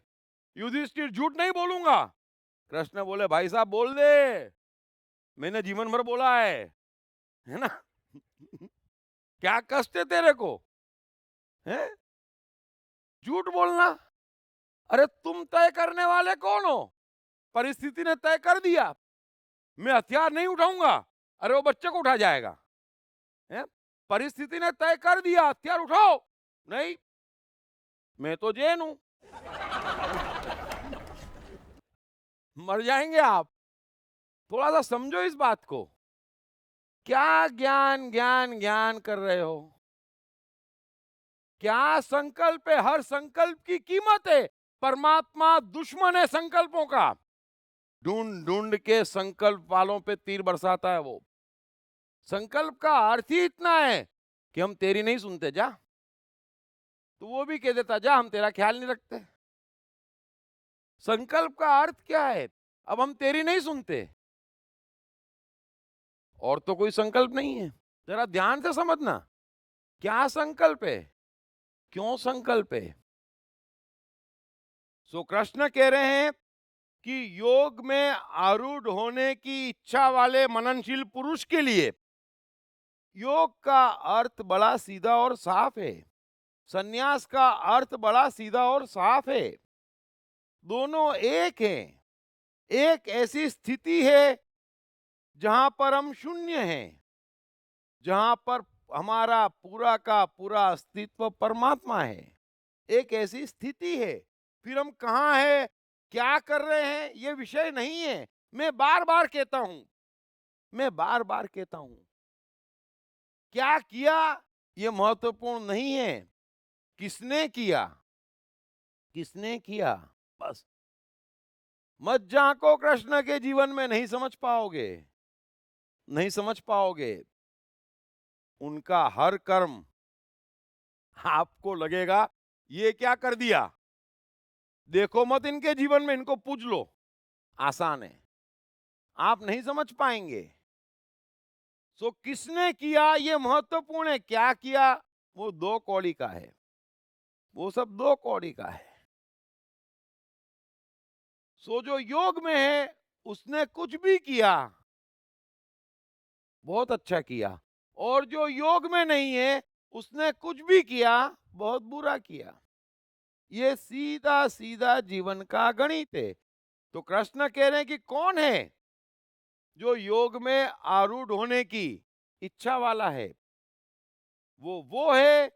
युधिष्ठिर झूठ नहीं बोलूंगा, कृष्ण बोले भाई साहब बोल दे, मैंने जीवन भर बोला है ना? क्या कष्ट है तेरे को, है झूठ बोलना? अरे तुम तय करने वाले कौन हो? परिस्थिति ने तय कर दिया, मैं हथियार नहीं उठाऊंगा, अरे वो बच्चे को उठा जाएगा, है? परिस्थिति ने तय कर दिया हथियार उठाओ, नहीं, मैं तो जैन हूं, मर जाएंगे आप। थोड़ा सा समझो इस बात को। क्या ज्ञान ज्ञान ज्ञान कर रहे हो? क्या संकल्प है? हर संकल्प की कीमत है। परमात्मा दुश्मन है संकल्पों का, ढूंढ ढूंढ के संकल्प वालों पे तीर बरसाता है वो। संकल्प का अर्थ ही इतना है कि हम तेरी नहीं सुनते, जा, तो वो भी कह देता जा हम तेरा ख्याल नहीं रखते। संकल्प का अर्थ क्या है? अब हम तेरी नहीं सुनते, और तो कोई संकल्प नहीं है। जरा ध्यान से समझना, क्या संकल्प है, क्यों संकल्प है। सो कृष्ण कह रहे हैं कि योग में आरूढ़ होने की इच्छा वाले मननशील पुरुष के लिए योग का अर्थ बड़ा सीधा और साफ है, संन्यास का अर्थ बड़ा सीधा और साफ है। दोनों एक हैं। एक ऐसी स्थिति है जहां पर हम शून्य हैं, जहां पर हमारा पूरा का पूरा अस्तित्व परमात्मा है। एक ऐसी स्थिति है। फिर हम कहाँ हैं, क्या कर रहे हैं, ये विषय नहीं है। मैं बार बार कहता हूं, मैं बार बार कहता हूं, क्या किया ये महत्वपूर्ण नहीं है, किसने किया, किसने किया, बस। मत झांको कृष्ण के जीवन में, नहीं समझ पाओगे, नहीं समझ पाओगे। उनका हर कर्म आपको लगेगा ये क्या कर दिया। देखो मत इनके जीवन में, इनको पूछ लो, आसान है, आप नहीं समझ पाएंगे। सो किसने किया ये महत्वपूर्ण है, क्या किया वो दो कौड़ी का है, वो सब दो कौड़ी का है। सो जो योग में है उसने कुछ भी किया बहुत अच्छा किया, और जो योग में नहीं है उसने कुछ भी किया बहुत बुरा किया। ये सीधा सीधा जीवन का गणित है। तो कृष्ण कह रहे हैं कि कौन है जो योग में आरूढ़ होने की इच्छा वाला है। वो है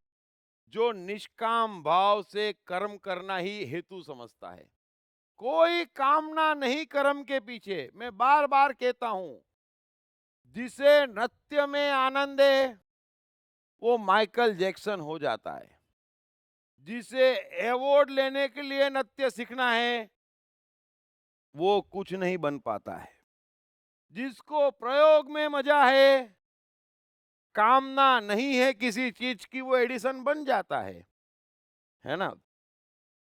जो निष्काम भाव से कर्म करना ही हेतु समझता है। कोई कामना नहीं कर्म के पीछे। मैं बार बार कहता हूं, जिसे नृत्य में आनंद है वो माइकल जैक्सन हो जाता है। जिसे अवार्ड लेने के लिए नृत्य सीखना है वो कुछ नहीं बन पाता है। जिसको प्रयोग में मजा है, कामना नहीं है किसी चीज की, वो एडिसन बन जाता है ना।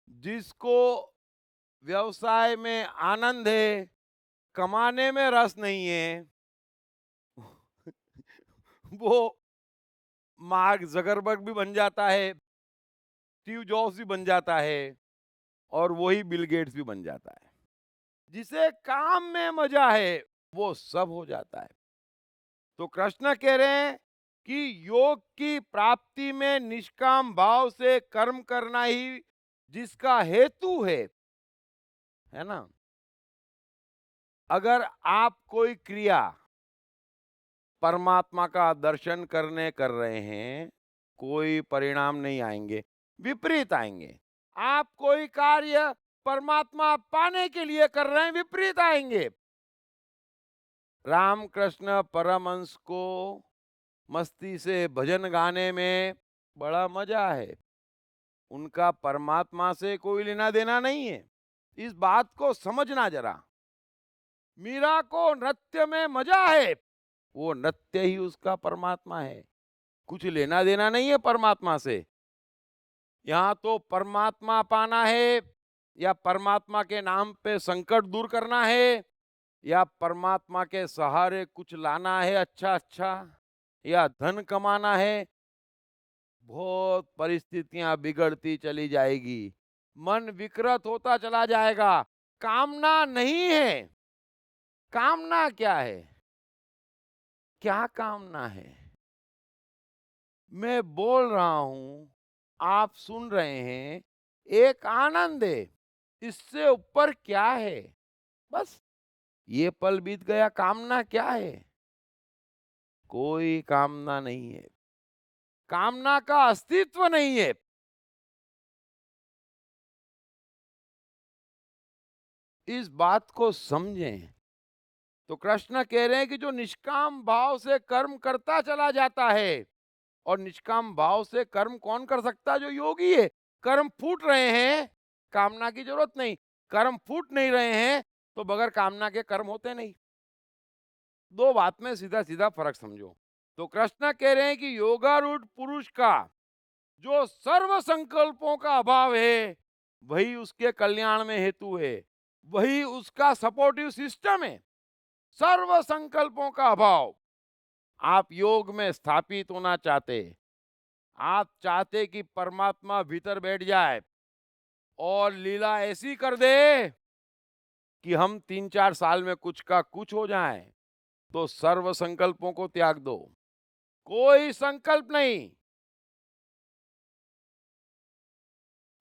जिसको व्यवसाय में आनंद है, कमाने में रस नहीं है, वो मार्क जकरबर्ग भी बन जाता है, स्टीव जॉब्स भी बन जाता है, और वही बिल गेट्स भी बन जाता है। जिसे काम में मजा है वो सब हो जाता है। तो कृष्ण कह रहे हैं कि योग की प्राप्ति में निष्काम भाव से कर्म करना ही जिसका हेतु है ना। अगर आप कोई क्रिया परमात्मा का दर्शन करने कर रहे हैं, कोई परिणाम नहीं आएंगे, विपरीत आएंगे। आप कोई कार्य परमात्मा पाने के लिए कर रहे हैं, विपरीत आएंगे। रामकृष्ण परमहंस को मस्ती से भजन गाने में बड़ा मजा है, उनका परमात्मा से कोई लेना देना नहीं है। इस बात को समझना जरा। मीरा को नृत्य में मजा है, वो नृत्य ही उसका परमात्मा है, कुछ लेना देना नहीं है परमात्मा से। यहां तो परमात्मा पाना है, या परमात्मा के नाम पे संकट दूर करना है, या परमात्मा के सहारे कुछ लाना है अच्छा अच्छा, या धन कमाना है। बहुत परिस्थितियां बिगड़ती चली जाएगी, मन विकृत होता चला जाएगा। कामना नहीं है। कामना क्या है, क्या कामना है। मैं बोल रहा हूं, आप सुन रहे हैं, एक आनंद है, इससे ऊपर क्या है। बस ये पल बीत गया, कामना क्या है। कोई कामना नहीं है, कामना का अस्तित्व नहीं है। इस बात को समझें। तो कृष्ण कह रहे हैं कि जो निष्काम भाव से कर्म करता चला जाता है, और निष्काम भाव से कर्म कौन कर सकता है, जो योगी है। कर्म फूट रहे हैं, कामना की जरूरत नहीं। कर्म फूट नहीं रहे हैं तो बगैर कामना के कर्म होते नहीं। दो बात में सीधा सीधा फर्क समझो। तो कृष्ण कह रहे हैं कि योगारूढ़ पुरुष का जो सर्व संकल्पों का अभाव है वही उसके कल्याण में हेतु है, वही उसका सपोर्टिव सिस्टम है। सर्व संकल्पों का अभाव, आप योग में स्थापित होना चाहते, आप चाहते कि परमात्मा भीतर बैठ जाए और लीला ऐसी कर दे कि हम 3-4 साल में कुछ का कुछ हो जाए, तो सर्व संकल्पों को त्याग दो। कोई संकल्प नहीं।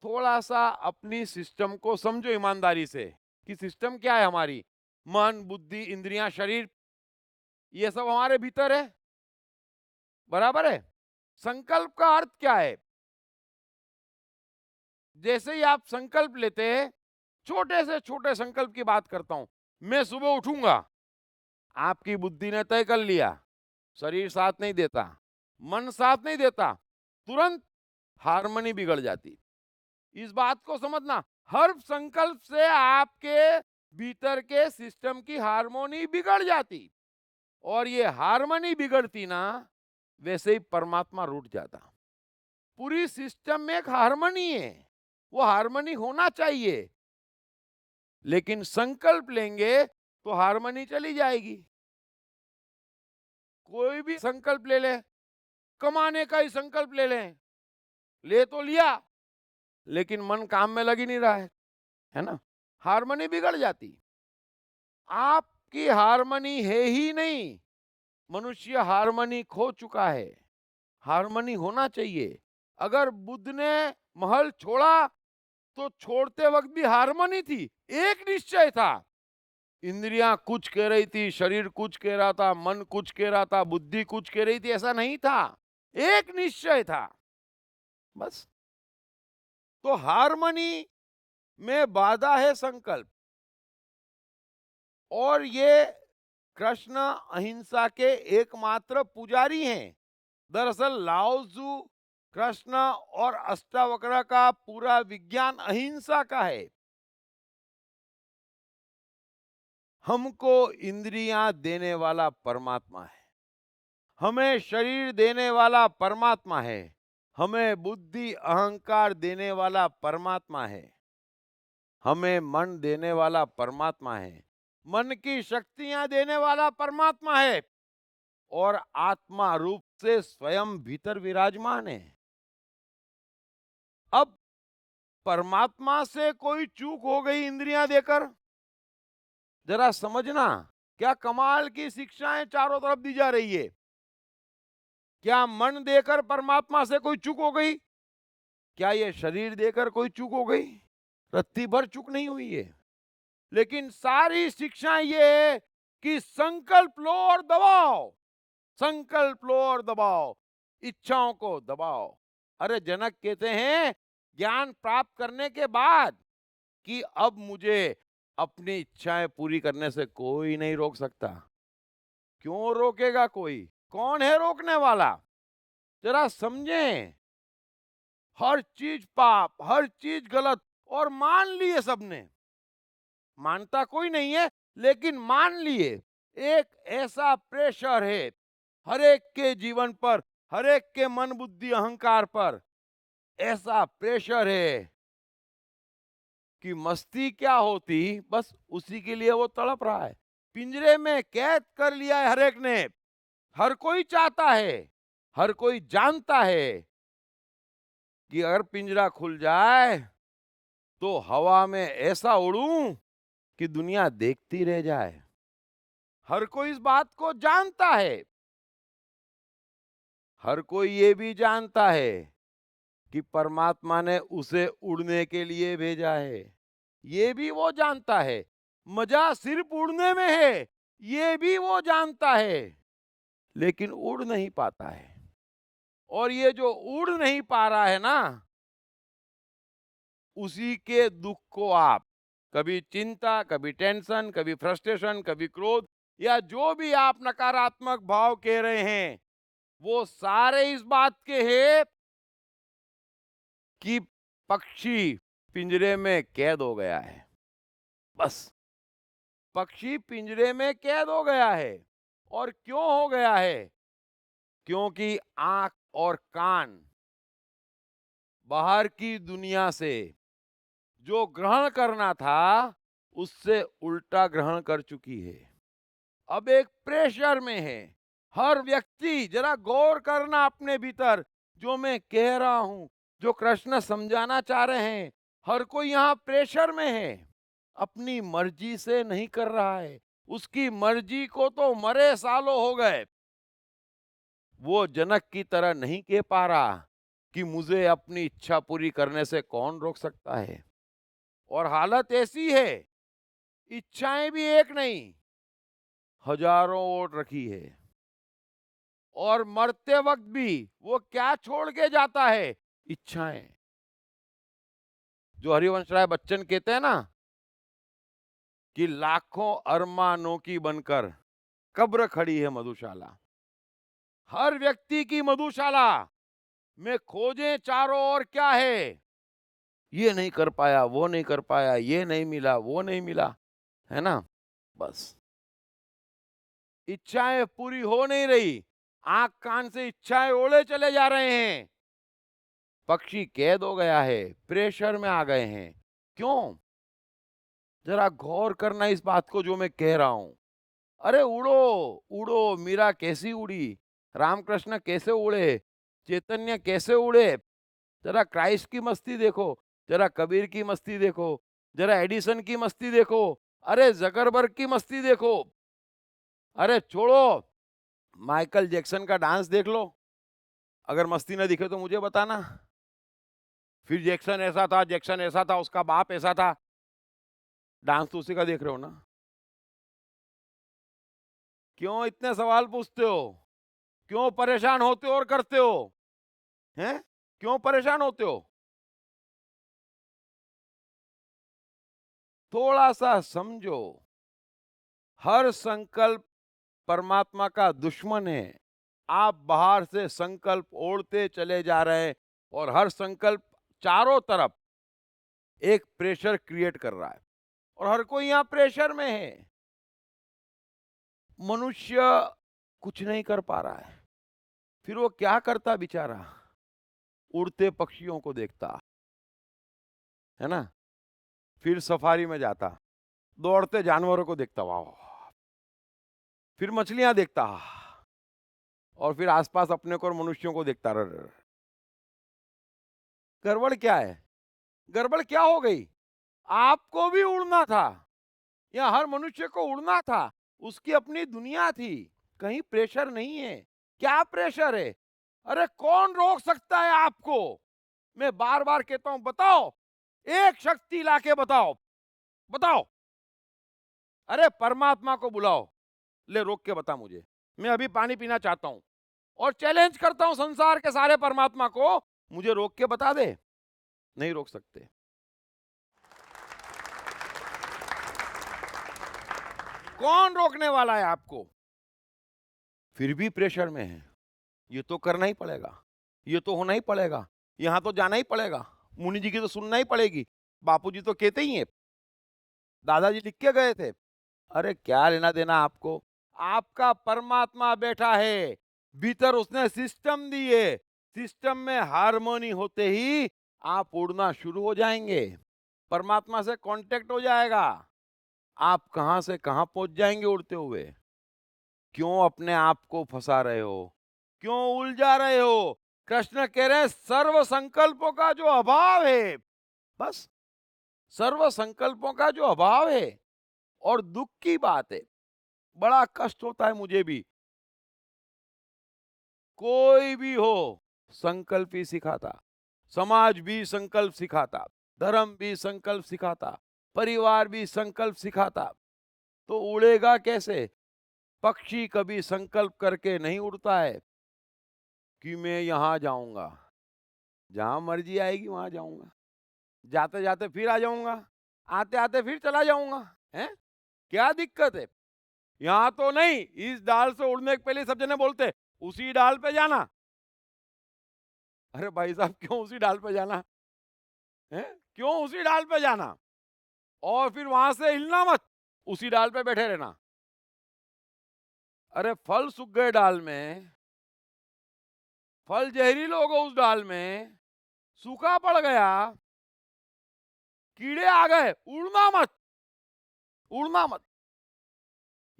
थोड़ा सा अपनी सिस्टम को समझो ईमानदारी से कि सिस्टम क्या है हमारी। मन, बुद्धि, इंद्रियां, शरीर, ये सब हमारे भीतर है, बराबर है। संकल्प का अर्थ क्या है? जैसे ही आप संकल्प लेते हैं, छोटे से छोटे संकल्प की बात करता हूं, मैं सुबह उठूंगा, आपकी बुद्धि ने तय कर लिया, शरीर साथ नहीं देता, मन साथ नहीं देता, तुरंत हार्मनी बिगड़ जाती। इस बात को समझना, हर संकल्प से आपके भीतर के सिस्टम की हार्मोनी बिगड़ जाती, और ये हार्मनी बिगड़ती ना, वैसे ही परमात्मा रूठ जाता। पूरी सिस्टम में एक हार्मनी है, वो हार्मनी होना चाहिए, लेकिन संकल्प लेंगे तो हार्मनी चली जाएगी। कोई भी संकल्प ले लें, कमाने का ही संकल्प ले लें, ले तो लिया, लेकिन मन काम में लग ही नहीं रहा है ना, हार्मनी बिगड़ जाती। आपकी हार्मनी है ही नहीं, मनुष्य हार्मनी खो चुका है। हार्मनी होना चाहिए। अगर बुद्ध ने महल छोड़ा तो छोड़ते वक्त भी हार्मनी थी, एक निश्चय था। इंद्रियां कुछ कह रही थी, शरीर कुछ कह रहा था, मन कुछ कह रहा था, बुद्धि कुछ कह रही थी, ऐसा नहीं था, एक निश्चय था, बस। तो हार्मनी में बाधा है संकल्प, और ये कृष्ण अहिंसा के एकमात्र पुजारी हैं। दरअसल लाओजू, कृष्ण और अष्टावक्र का पूरा विज्ञान अहिंसा का है। हमको इंद्रियां देने वाला परमात्मा है, हमें शरीर देने वाला परमात्मा है, हमें बुद्धि अहंकार देने वाला परमात्मा है, हमें मन देने वाला परमात्मा है, मन की शक्तियां देने वाला परमात्मा है, और आत्मा रूप से स्वयं भीतर विराजमान है। अब परमात्मा से कोई चूक हो गई इंद्रियां देकर, जरा समझना, क्या कमाल की शिक्षाएं चारों तरफ दी जा रही है। क्या मन देकर परमात्मा से कोई चूक हो गई? क्या ये शरीर देकर कोई चूक हो गई? रत्ती भर चूक नहीं हुई है। लेकिन सारी शिक्षाएं ये है कि संकल्प लो और दबाओ, संकल्प लो और दबाओ, इच्छाओं को दबाओ। अरे जनक कहते हैं ज्ञान प्राप्त करने के बाद कि अब मुझे अपनी इच्छाएं पूरी करने से कोई नहीं रोक सकता। क्यों रोकेगा कोई? कौन है रोकने वाला? जरा समझें। हर चीज पाप, हर चीज गलत, और मान लिए सबने। मानता कोई नहीं है, लेकिन मान लिए। एक ऐसा प्रेशर है हर एक के जीवन पर, हर एक के मन बुद्धि अहंकार पर, ऐसा प्रेशर है कि मस्ती क्या होती, बस उसी के लिए वो तड़प रहा है। पिंजरे में कैद कर लिया है हर एक ने। हर कोई चाहता है, हर कोई जानता है कि अगर पिंजरा खुल जाए तो हवा में ऐसा उड़ूं कि दुनिया देखती रह जाए। हर कोई इस बात को जानता है। हर कोई ये भी जानता है कि परमात्मा ने उसे उड़ने के लिए भेजा है। ये भी वो जानता है। मजा सिर्फ उड़ने में है, ये भी वो जानता है, लेकिन उड़ नहीं पाता है। और ये जो उड़ नहीं पा रहा है ना, उसी के दुख को आप कभी चिंता, कभी टेंशन, कभी फ्रस्ट्रेशन, कभी क्रोध, या जो भी आप नकारात्मक भाव कह रहे हैं, वो सारे इस बात के हैं कि पक्षी पिंजरे में कैद हो गया है। बस, पक्षी पिंजरे में कैद हो गया है। और क्यों हो गया है? क्योंकि आंख और कान बाहर की दुनिया से जो ग्रहण करना था, उससे उल्टा ग्रहण कर चुकी है। अब एक प्रेशर में है। हर व्यक्ति जरा गौर करना अपने भीतर, जो मैं कह रहा हूं, जो कृष्ण समझाना चाह रहे हैं। हर कोई यहाँ प्रेशर में है, अपनी मर्जी से नहीं कर रहा है। उसकी मर्जी को तो मरे सालों हो गए। वो जनक की तरह नहीं कह पा रहा कि मुझे अपनी इच्छा पूरी करने से कौन रोक सकता है। और हालत ऐसी है, इच्छाएं भी एक नहीं, हजारों ओट रखी है। और मरते वक्त भी वो क्या छोड़ के जाता है? इच्छाएं। जो हरिवंश राय बच्चन कहते हैं ना कि लाखों अरमानों की बनकर कब्र खड़ी है मधुशाला। हर व्यक्ति की मधुशाला में खोजें चारों ओर क्या है। ये नहीं कर पाया, वो नहीं कर पाया, ये नहीं मिला, वो नहीं मिला, है ना? बस इच्छाएं पूरी हो नहीं रही, आंख कान से इच्छाएं ओढ़े चले जा रहे हैं। पक्षी कैद हो गया है, प्रेशर में आ गए हैं। क्यों? जरा गौर करना इस बात को जो मैं कह रहा हूं। अरे उड़ो, उड़ो, मीरा कैसी उड़ी, रामकृष्ण कैसे उड़े, चैतन्य कैसे उड़े। जरा क्राइस्ट की मस्ती देखो, जरा कबीर की मस्ती देखो, जरा एडिसन की मस्ती देखो, अरे जकरबर्ग की मस्ती देखो। अरे छोड़ो, माइकल जैक्सन का डांस देख लो। अगर मस्ती न दिखे तो मुझे बताना। फिर जैक्सन ऐसा था, जैक्सन ऐसा था, उसका बाप ऐसा था। डांस तो उसी का देख रहे हो ना? क्यों इतने सवाल पूछते हो? क्यों परेशान होते हो और करते हो? हैं? क्यों परेशान होते हो? थोड़ा सा समझो। हर संकल्प परमात्मा का दुश्मन है। आप बाहर से संकल्प ओढ़ते चले जा रहे हैं और हर संकल्प चारों तरफ एक प्रेशर क्रिएट कर रहा है और हर कोई यहाँ प्रेशर में है। मनुष्य कुछ नहीं कर पा रहा है। फिर वो क्या करता बेचारा? उड़ते पक्षियों को देखता, है ना? फिर सफारी में जाता, दौड़ते जानवरों को देखता, वाह। फिर मछलियां देखता और फिर आसपास अपने को और मनुष्यों को देखता रह। गड़बड़ क्या है? गड़बड़ क्या हो गई? आपको भी उड़ना था, या हर मनुष्य को उड़ना था। उसकी अपनी दुनिया थी, कहीं प्रेशर नहीं है। क्या प्रेशर है? अरे कौन रोक सकता है आपको? मैं बार बार कहता हूं, बताओ, एक शक्ति लाके बताओ, बताओ। अरे परमात्मा को बुलाओ, ले रोक के बता मुझे, मैं अभी पानी पीना चाहता हूं। और चैलेंज करता हूं संसार के सारे परमात्मा को, मुझे रोक के बता दे। नहीं रोक सकते। कौन रोकने वाला है आपको? फिर भी प्रेशर में है। ये तो करना ही पड़ेगा, ये तो होना ही पड़ेगा, यहां तो जाना ही पड़ेगा, मुनि जी की तो सुनना ही पड़ेगी। बापूजी तो कहते ही हैं, दादाजी लिख के गए थे। अरे क्या लेना देना आपको? आपका परमात्मा बैठा है भीतर, उसने सिस्टम दी है। सिस्टम में हार्मोनी होते ही आप उड़ना शुरू हो जाएंगे, परमात्मा से कांटेक्ट हो जाएगा। आप कहां से कहां पहुंच जाएंगे उड़ते हुए। क्यों अपने आप को फंसा रहे हो? क्यों उलझा रहे हो? कृष्ण कह रहे हैं सर्व संकल्पों का जो अभाव है, बस सर्व संकल्पों का जो अभाव है। और दुख की बात है, बड़ा कष्ट होता है मुझे भी। कोई भी हो, संकल्प ही सिखाता, समाज भी संकल्प सिखाता, धर्म भी संकल्प सिखाता, परिवार भी संकल्प सिखाता। तो उड़ेगा कैसे? पक्षी कभी संकल्प करके नहीं उड़ता है कि मैं यहां जाऊंगा, जहां मर्जी आएगी वहां जाऊंगा, जाते जाते फिर आ जाऊंगा, आते आते फिर चला जाऊंगा। हैं? क्या दिक्कत है? यहां तो नहीं, इस डाल से उड़ने के पहले सब जने बोलते उसी डाल पे जाना। अरे भाई साहब, क्यों उसी डाल पे जाना है? क्यों उसी डाल पे जाना? और फिर वहां से हिलना मत, उसी डाल पे बैठे रहना। अरे फल सूख गए डाल में, फल जहरीले हो गए उस डाल में, सूखा पड़ गया, कीड़े आ गए, उड़ना मत, उड़ना मत।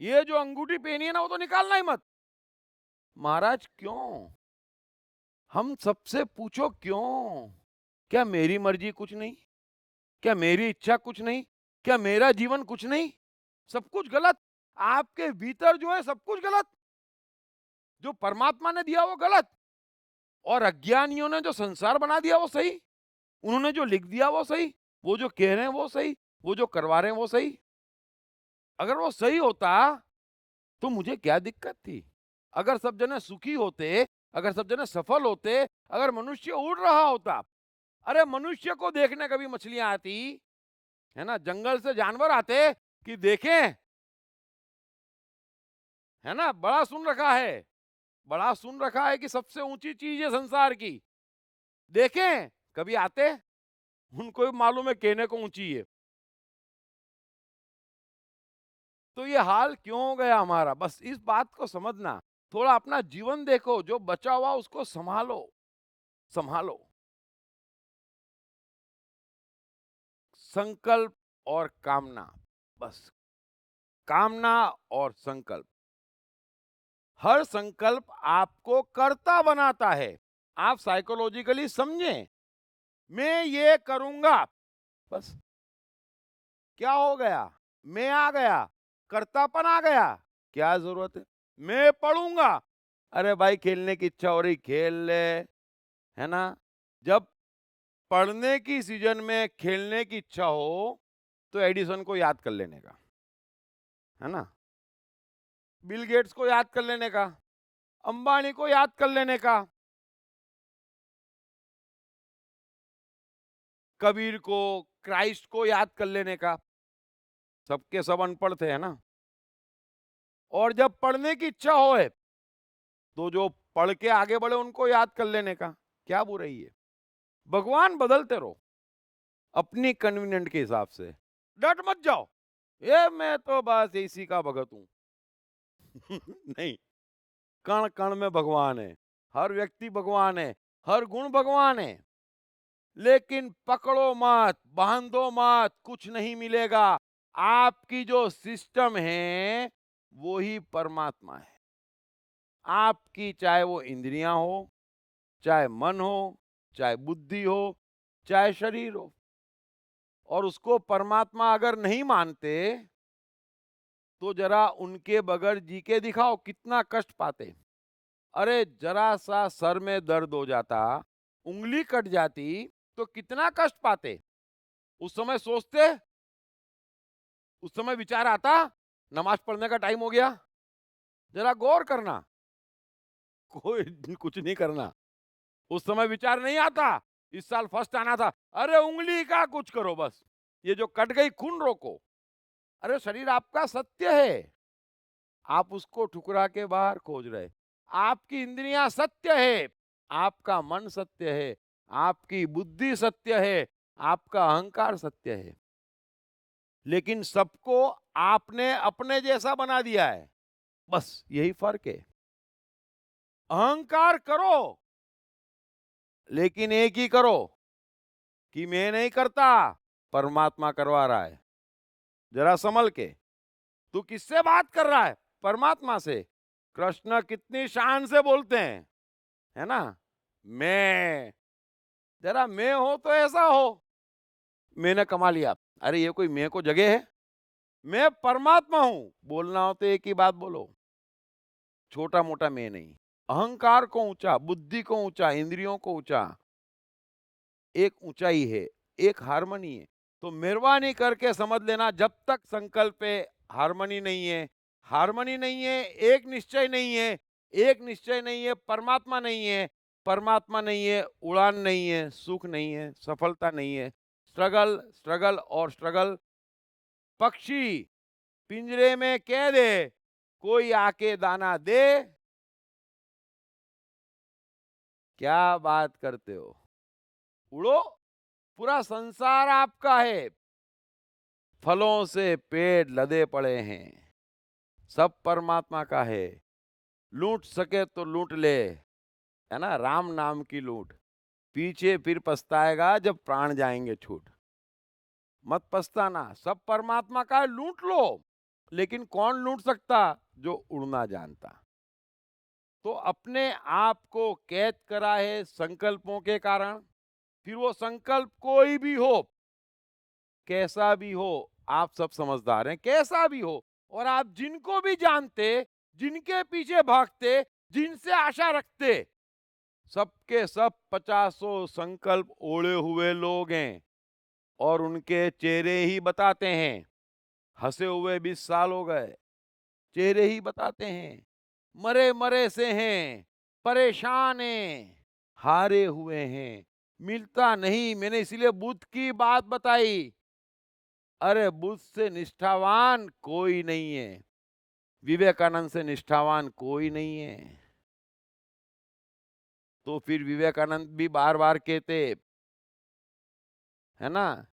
ये जो अंगूठी पहनी है ना, वो तो निकालना ही मत। महाराज क्यों? हम सबसे पूछो क्यों? क्या मेरी मर्जी कुछ नहीं? क्या मेरी इच्छा कुछ नहीं? क्या मेरा जीवन कुछ नहीं? सब कुछ गलत। आपके भीतर जो है सब कुछ गलत। जो परमात्मा ने दिया वो गलत, और अज्ञानियों ने जो संसार बना दिया वो सही। उन्होंने जो लिख दिया वो सही, वो जो कह रहे हैं वो सही, वो जो करवा रहे हैं वो सही। अगर वो सही होता तो मुझे क्या दिक्कत थी? अगर सब जने सुखी होते, अगर सब जने सफल होते, अगर मनुष्य उड़ रहा होता, अरे मनुष्य को देखने कभी मछलियां आती है ना, जंगल से जानवर आते कि देखें, है ना, बड़ा सुन रखा है, बड़ा सुन रखा है कि सबसे ऊंची चीज है संसार की, देखें, कभी आते? उनको भी मालूम है कहने को ऊंची है। तो ये हाल क्यों हो गया हमारा? बस इस बात को समझना। थोड़ा अपना जीवन देखो, जो बचा हुआ उसको संभालो, संभालो। संकल्प और कामना, बस कामना और संकल्प। हर संकल्प आपको कर्ता बनाता है। आप साइकोलॉजिकली समझें, मैं ये करूंगा, बस क्या हो गया? मैं आ गया, कर्तापन आ गया। क्या जरूरत है? मैं पढ़ूंगा, अरे भाई खेलने की इच्छा हो रही खेल ले, है ना। जब पढ़ने की सीजन में खेलने की इच्छा हो तो एडिसन को याद कर लेने का, है ना, बिल गेट्स को याद कर लेने का, अंबानी को याद कर लेने का, कबीर को, क्राइस्ट को याद कर लेने का। सबके सब अनपढ़ थे, है ना। और जब पढ़ने की इच्छा हो है तो जो पढ़ के आगे बढ़े उनको याद कर लेने का। क्या बुराई है? भगवान बदलते रहो अपनी कन्वीनियंट के हिसाब से। डट मत जाओ, ये मैं तो बस इसी का भगत हूं। नहीं, कण कण में भगवान है, हर व्यक्ति भगवान है, हर गुण भगवान है। लेकिन पकड़ो मत, बांधो मत, कुछ नहीं मिलेगा। आपकी जो सिस्टम है वो ही परमात्मा है। आपकी चाहे वो इंद्रियां हो, चाहे मन हो, चाहे बुद्धि हो, चाहे शरीर हो, और उसको परमात्मा अगर नहीं मानते तो जरा उनके बगैर जी के दिखाओ कितना कष्ट पाते। अरे जरा सा सर में दर्द हो जाता, उंगली कट जाती तो कितना कष्ट पाते। उस समय सोचते, उस समय विचार आता नमाज पढ़ने का टाइम हो गया। जरा गौर करना, कोई कुछ नहीं करना। उस समय विचार नहीं आता इस साल फर्स्ट आना था, अरे उंगली का कुछ करो, बस ये जो कट गई खून रोको। अरे शरीर आपका सत्य है, आप उसको ठुकरा के बाहर खोज रहे। आपकी इंद्रियां सत्य है, आपका मन सत्य है, आपकी बुद्धि सत्य है, आपका अहंकार सत्य है। लेकिन सबको आपने अपने जैसा बना दिया है, बस यही फर्क है। अहंकार करो, लेकिन एक ही करो कि मैं नहीं करता, परमात्मा करवा रहा है। जरा संभल के। तू किससे बात कर रहा है? परमात्मा से। कृष्ण कितनी शान से बोलते हैं, है ना। मैं, जरा मैं हो तो ऐसा हो, मैंने कमा लिया, अरे ये कोई मैं को जगह है? मैं परमात्मा हूं, बोलना हो तो एक ही बात बोलो, छोटा मोटा मैं नहीं। अहंकार को ऊंचा, बुद्धि को ऊंचा, इंद्रियों को ऊंचा, एक ऊंचाई है, एक हारमोनी है। तो मेहरबानी करके समझ लेना, जब तक संकल्प पे हारमोनी नहीं है, हारमोनी नहीं है, एक निश्चय नहीं है, एक निश्चय नहीं है, परमात्मा नहीं है, परमात्मा नहीं है, उड़ान नहीं है, सुख नहीं है, सफलता नहीं है, स्ट्रगल स्ट्रगल और स्ट्रगल। पक्षी पिंजरे में कैद है, कोई आके दाना दे। क्या बात करते हो? उड़ो, पूरा संसार आपका है। फलों से पेट लदे पड़े हैं, सब परमात्मा का है। लूट सके तो लूट ले, है ना, राम नाम की लूट। पीछे फिर पछताएगा जब प्राण जाएंगे छूट। मत पछताना, सब परमात्मा का है, लूट लो। लेकिन कौन लूट सकता? जो उड़ना जानता। तो अपने आप को कैद करा है संकल्पों के कारण। फिर वो संकल्प कोई भी हो, कैसा भी हो, आप सब समझदार हैं, कैसा भी हो, और आप जिनको भी जानते, जिनके पीछे भागते, जिनसे आशा रखते, सबके सब 50 संकल्प ओढ़े हुए लोग हैं और उनके चेहरे ही बताते हैं। हंसे हुए 20 साल हो गए, चेहरे ही बताते हैं। मरे मरे से हैं, परेशान हैं, हारे हुए हैं, मिलता नहीं। मैंने इसीलिए बुद्ध की बात बताई। अरे बुद्ध से निष्ठावान कोई नहीं है, विवेकानंद से निष्ठावान कोई नहीं है। तो फिर विवेकानंद भी बार बार कहते, है ना,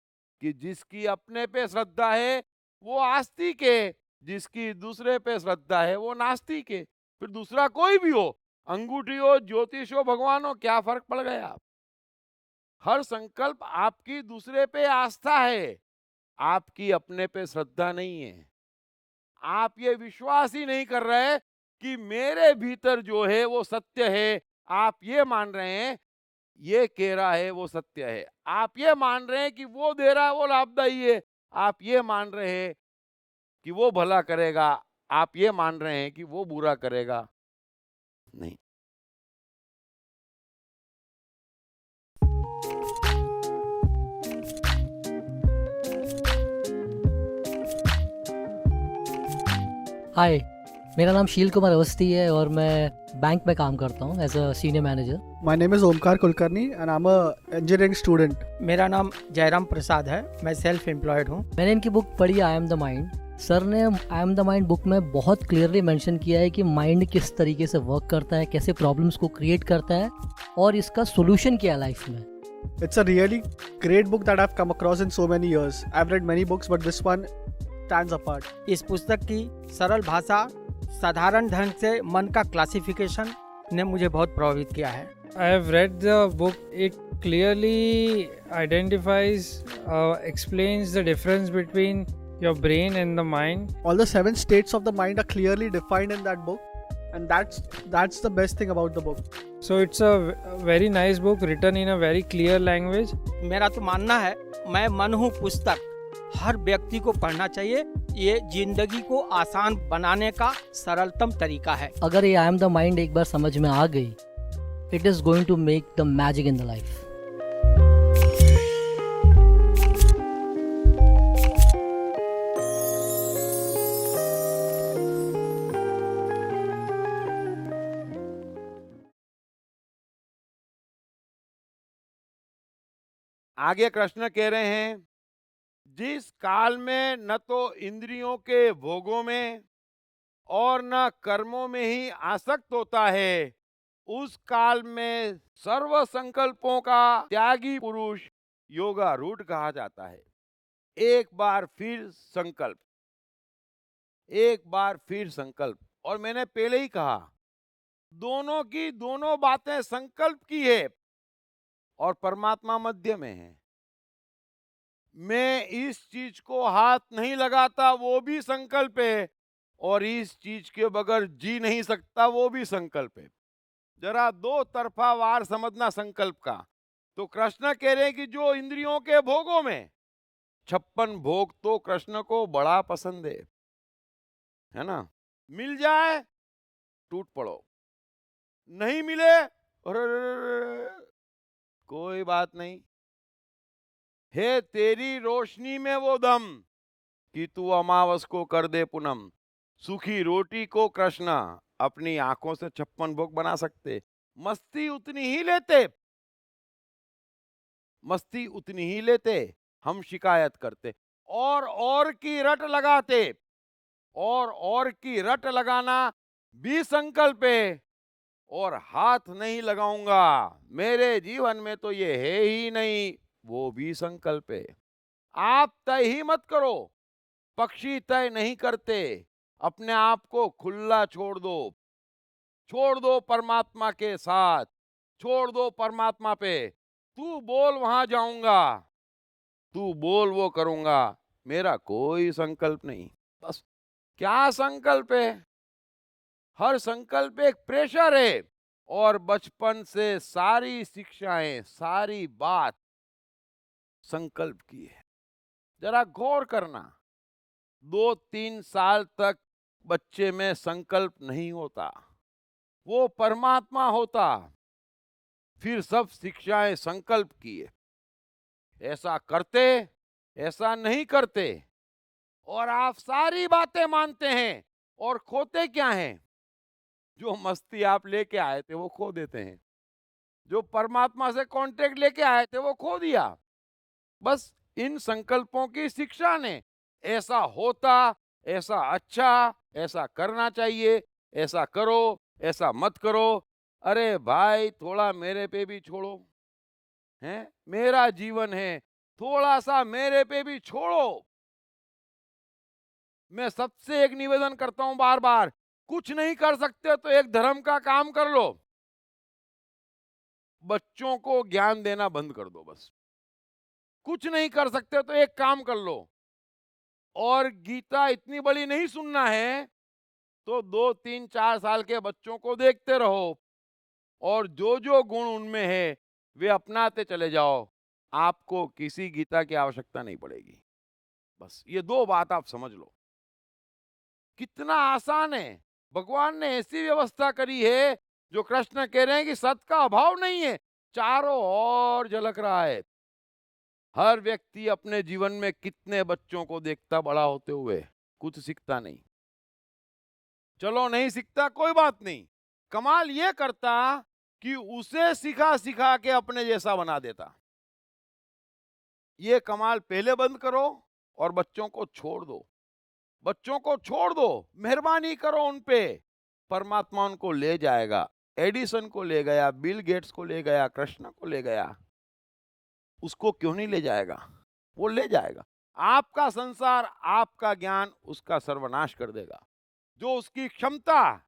कि जिसकी अपने पे श्रद्धा है वो आस्तिक है, जिसकी दूसरे पे श्रद्धा है वो नास्तिक है। फिर दूसरा कोई भी हो, अंगूठी हो, ज्योतिष हो, भगवान हो, क्या फर्क पड़ गया? हर संकल्प आपकी दूसरे पे आस्था है, आपकी अपने पे श्रद्धा नहीं है। आप ये विश्वास ही नहीं कर रहे कि मेरे भीतर जो है वो सत्य है। आप ये मान रहे हैं ये कह रहा है वो सत्य है। आप ये मान रहे हैं कि वो दे रहा है वो लाभदायी है। आप ये मान रहे हैं कि वो भला करेगा। आप ये मान रहे हैं कि वो बुरा करेगा। नहीं। हाय, मेरा नाम शील कुमार अवस्थी है और मैं बैंक में काम करता हूँ as a senior manager. My name is Omkar Kulkarni and I'm a engineering student. मेरा नाम जयराम प्रसाद है, मैं सेल्फ एम्प्लॉयड हूँ। मैंने इनकी बुक पढ़ी I am the mind. Sir ने I am the mind book में बहुत क्लियरली मेंशन किया है कि माइंड किस तरीके से वर्क करता है, कैसे प्रॉब्लम्स को क्रिएट करता है और इसका सोल्यूशन क्या है लाइफ में। It's a really great book that I've come across in so many years. I've read many books but this one stands apart. इस पुस्तक की सरल भाषा, साधारण ढंग से मन का क्लासिफिकेशन ने मुझे बहुत प्रभावित किया है। I have read the book. It clearly identifies, explains the difference between your brain and the mind. All the 7 states of the mind are clearly defined in that book and that's the best thing about the book. So it's a very nice book written in a very clear language. मेरा तो मानना है, मैं मन हूँ पुस्तक, हर व्यक्ति को पढ़ना चाहिए। ये जिंदगी को आसान बनाने का सरलतम तरीका है। अगर ये आई एम द माइंड एक बार समझ में आ गई, it is going to make the magic in the life. आगे कृष्ण कह रहे हैं, जिस काल में न तो इंद्रियों के भोगों में और न कर्मों में ही आसक्त होता है, उस काल में सर्व संकल्पों का त्यागी पुरुष योगारूढ़ कहा जाता है। एक बार फिर संकल्प, एक बार फिर संकल्प। और मैंने पहले ही कहा, दोनों की दोनों बातें संकल्प की है और परमात्मा मध्य में है। मैं इस चीज को हाथ नहीं लगाता, वो भी संकल्प है, और इस चीज के बगैर जी नहीं सकता, वो भी संकल्प है। जरा दो तरफा वार समझना संकल्प का। तो कृष्ण कह रहे हैं कि जो इंद्रियों के भोगों में, 56 भोग तो कृष्ण को बड़ा पसंद है ना। मिल जाए टूट पड़ो, नहीं मिले कोई बात नहीं। हे तेरी रोशनी में वो दम कि तू अमावस को कर दे पूनम। सूखी रोटी को कृष्ण अपनी आंखों से 56 भोग बना सकते। मस्ती उतनी ही लेते, मस्ती उतनी ही लेते, हम शिकायत करते और की रट लगाते। और की रट लगाना भी संकल्प है। और हाथ नहीं लगाऊंगा, मेरे जीवन में तो ये है ही नहीं, वो भी संकल्प है। आप तय ही मत करो, पक्षी तय नहीं करते। अपने आप को खुला छोड़ दो परमात्मा के साथ, छोड़ दो परमात्मा पे। तू बोल वहां जाऊंगा, तू बोल वो करूंगा, मेरा कोई संकल्प नहीं। बस क्या संकल्प है? हर संकल्प एक प्रेशर है और बचपन से सारी शिक्षाएं, सारी बात संकल्प की है। जरा गौर करना, 2-3 साल तक बच्चे में संकल्प नहीं होता, वो परमात्मा होता। फिर सब शिक्षाएं संकल्प की है, ऐसा करते, ऐसा नहीं करते, और आप सारी बातें मानते हैं और खोते क्या हैं? जो मस्ती आप लेके आए थे वो खो देते हैं, जो परमात्मा से कांटेक्ट लेके आए थे वो खो दिया। बस इन संकल्पों की शिक्षा ने, ऐसा होता, ऐसा अच्छा, ऐसा करना चाहिए, ऐसा करो, ऐसा मत करो। अरे भाई, थोड़ा मेरे पे भी छोड़ो, हैं? मेरा जीवन है, थोड़ा सा मेरे पे भी छोड़ो। मैं सबसे एक निवेदन करता हूं बार बार, कुछ नहीं कर सकते तो एक धर्म का काम कर लो, बच्चों को ज्ञान देना बंद कर दो। बस कुछ नहीं कर सकते तो एक काम कर लो, और गीता इतनी बड़ी नहीं सुनना है तो 2-3-4 साल के बच्चों को देखते रहो और जो जो गुण उनमें है वे अपनाते चले जाओ। आपको किसी गीता की आवश्यकता नहीं पड़ेगी। बस ये 2 बात आप समझ लो, कितना आसान है। भगवान ने ऐसी व्यवस्था करी है, जो कृष्ण कह रहे हैं कि सत का अभाव नहीं है, चारों ओर झलक रहा है। हर व्यक्ति अपने जीवन में कितने बच्चों को देखता बड़ा होते हुए, कुछ सीखता नहीं। चलो नहीं सीखता कोई बात नहीं, कमाल ये करता कि उसे सिखा सिखा के अपने जैसा बना देता। ये कमाल पहले बंद करो और बच्चों को छोड़ दो, बच्चों को छोड़ दो, मेहरबानी करो उन पे। परमात्मा उनको ले जाएगा। एडिसन को ले गया, बिल गेट्स को ले गया, कृष्ण को ले गया, उसको क्यों नहीं ले जाएगा? वो ले जाएगा। आपका संसार, आपका ज्ञान उसका सर्वनाश कर देगा। जो उसकी क्षमता,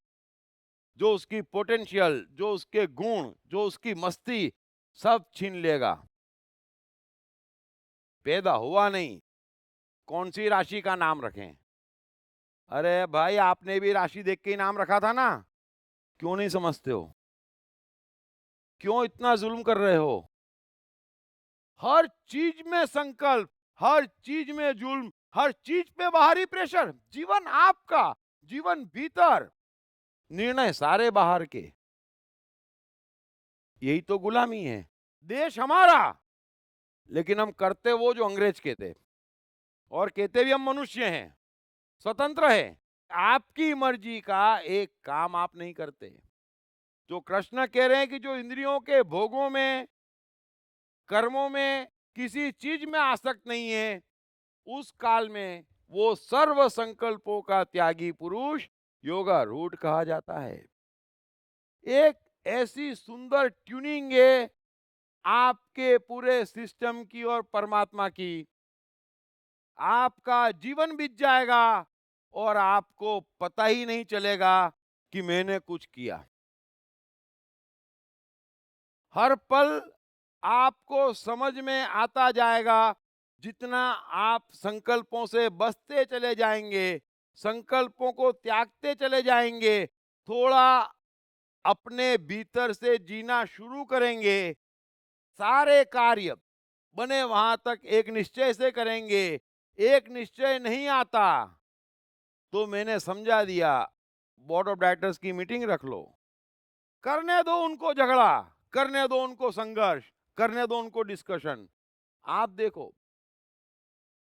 जो उसकी पोटेंशियल, जो उसके गुण, जो उसकी मस्ती, सब छीन लेगा। पैदा हुआ नहीं, कौन सी राशि का नाम रखें? अरे भाई, आपने भी राशि देख के ही नाम रखा था ना, क्यों नहीं समझते हो? क्यों इतना जुल्म कर रहे हो? हर चीज में संकल्प, हर चीज में जुल्म, हर चीज पे बाहरी प्रेशर। जीवन आपका, जीवन भीतर, निर्णय सारे बाहर के। यही तो गुलामी है। देश हमारा, लेकिन हम करते वो जो अंग्रेज कहते, और कहते भी हम मनुष्य हैं, स्वतंत्र है। आपकी मर्जी का एक काम आप नहीं करते। जो कृष्ण कह रहे हैं कि जो इंद्रियों के भोगों में, कर्मों में, किसी चीज में आसक्त नहीं है, उस काल में वो सर्व संकल्पों का त्यागी पुरुष योगारूढ़ कहा जाता है। एक ऐसी सुंदर ट्यूनिंग है आपके पूरे सिस्टम की और परमात्मा की। आपका जीवन बीत जाएगा और आपको पता ही नहीं चलेगा कि मैंने कुछ किया। हर पल आपको समझ में आता जाएगा, जितना आप संकल्पों से बचते चले जाएंगे, संकल्पों को त्यागते चले जाएंगे, थोड़ा अपने भीतर से जीना शुरू करेंगे, सारे कार्य बने वहां तक एक निश्चय से करेंगे। एक निश्चय नहीं आता तो मैंने समझा दिया, बोर्ड ऑफ डायरेक्टर्स की मीटिंग रख लो, करने दो उनको झगड़ा, करने दो उनको संघर्ष, करने दो उनको डिस्कशन। आप देखो,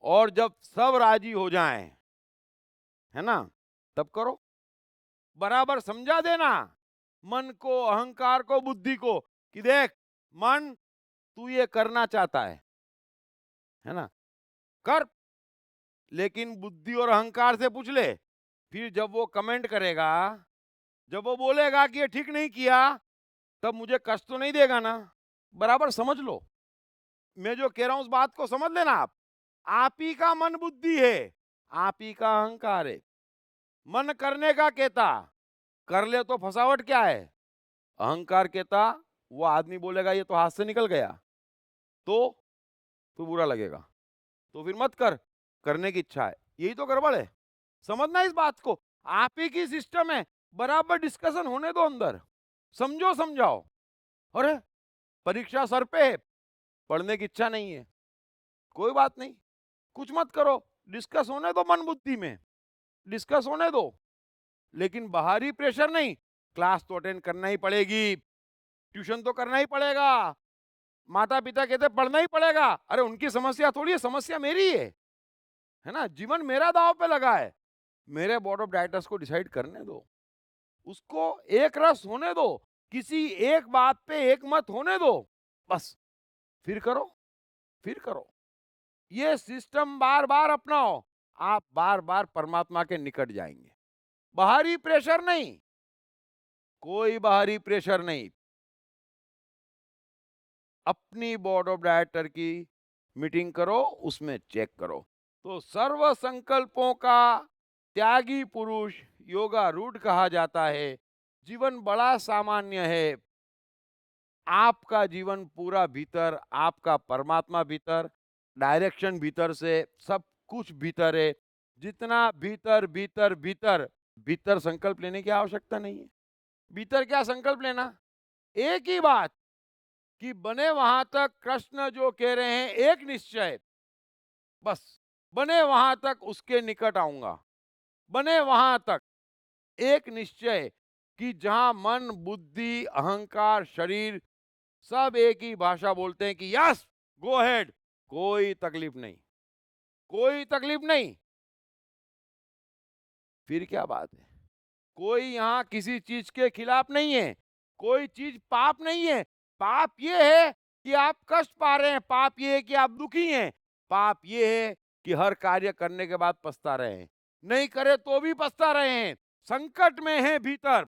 और जब सब राजी हो जाएं, है ना, तब करो। बराबर समझा देना मन को, अहंकार को, बुद्धि को, कि देख मन, तू ये करना चाहता है ना, कर। लेकिन बुद्धि और अहंकार से पूछ ले, फिर जब वो कमेंट करेगा, जब वो बोलेगा कि ये ठीक नहीं किया, तब मुझे कष्ट तो नहीं देगा ना? बराबर समझ लो। मैं जो कह रहा हूं उस बात को समझ लेना। आप ही का मन बुद्धि है, आप ही का अहंकार है। मन करने का कहता, कर ले तो फसावट क्या है? अहंकार कहता, वो आदमी बोलेगा ये तो हाथ से निकल गया, तो बुरा लगेगा, तो फिर मत कर, करने की इच्छा है, यही तो गड़बड़ है। समझना इस बात को, आप ही की सिस्टम है, बराबर डिस्कशन होने दो अंदर, समझो समझाओ। अरे परीक्षा सर पे है, पढ़ने की इच्छा नहीं है, कोई बात नहीं, कुछ मत करो, डिस्कस होने दो, मन बुद्धि में डिस्कस होने दो, लेकिन बाहरी प्रेशर नहीं। क्लास तो अटेंड करना ही पड़ेगी, ट्यूशन तो करना ही पड़ेगा, माता पिता कहते पढ़ना ही पड़ेगा। अरे उनकी समस्या थोड़ी है, समस्या मेरी है ना, जीवन मेरा दांव पे लगा है। मेरे बोर्ड ऑफ डायरेक्टर्स को डिसाइड करने दो, उसको एक रस होने दो, किसी एक बात पे एक मत होने दो, बस फिर करो, फिर करो। ये सिस्टम बार बार अपनाओ, आप बार बार परमात्मा के निकट जाएंगे। बाहरी प्रेशर नहीं, कोई बाहरी प्रेशर नहीं। अपनी बोर्ड ऑफ डायरेक्टर की मीटिंग करो, उसमें चेक करो। तो सर्व संकल्पों का त्यागी पुरुष योगारूढ़ कहा जाता है। जीवन बड़ा सामान्य है, आपका जीवन पूरा भीतर, आपका परमात्मा भीतर, डायरेक्शन भीतर से, सब कुछ भीतर है। जितना भीतर भीतर भीतर भीतर संकल्प लेने की आवश्यकता नहीं है। भीतर क्या संकल्प लेना, एक ही बात कि बने वहां तक कृष्ण जो कह रहे हैं एक निश्चय, बस बने वहां तक उसके निकट आऊंगा। बने वहां तक एक निश्चय कि जहां मन बुद्धि अहंकार शरीर सब एक ही भाषा बोलते हैं कि यस गो अहेड, कोई तकलीफ नहीं, कोई तकलीफ नहीं। फिर क्या बात है, कोई यहां किसी चीज के खिलाफ नहीं है, कोई चीज पाप नहीं है। पाप ये है कि आप कष्ट पा रहे हैं, पाप ये है कि आप दुखी हैं, पाप ये है कि हर कार्य करने के बाद पछता रहे हैं, नहीं करे तो भी पछता रहे हैं, संकट में है भीतर,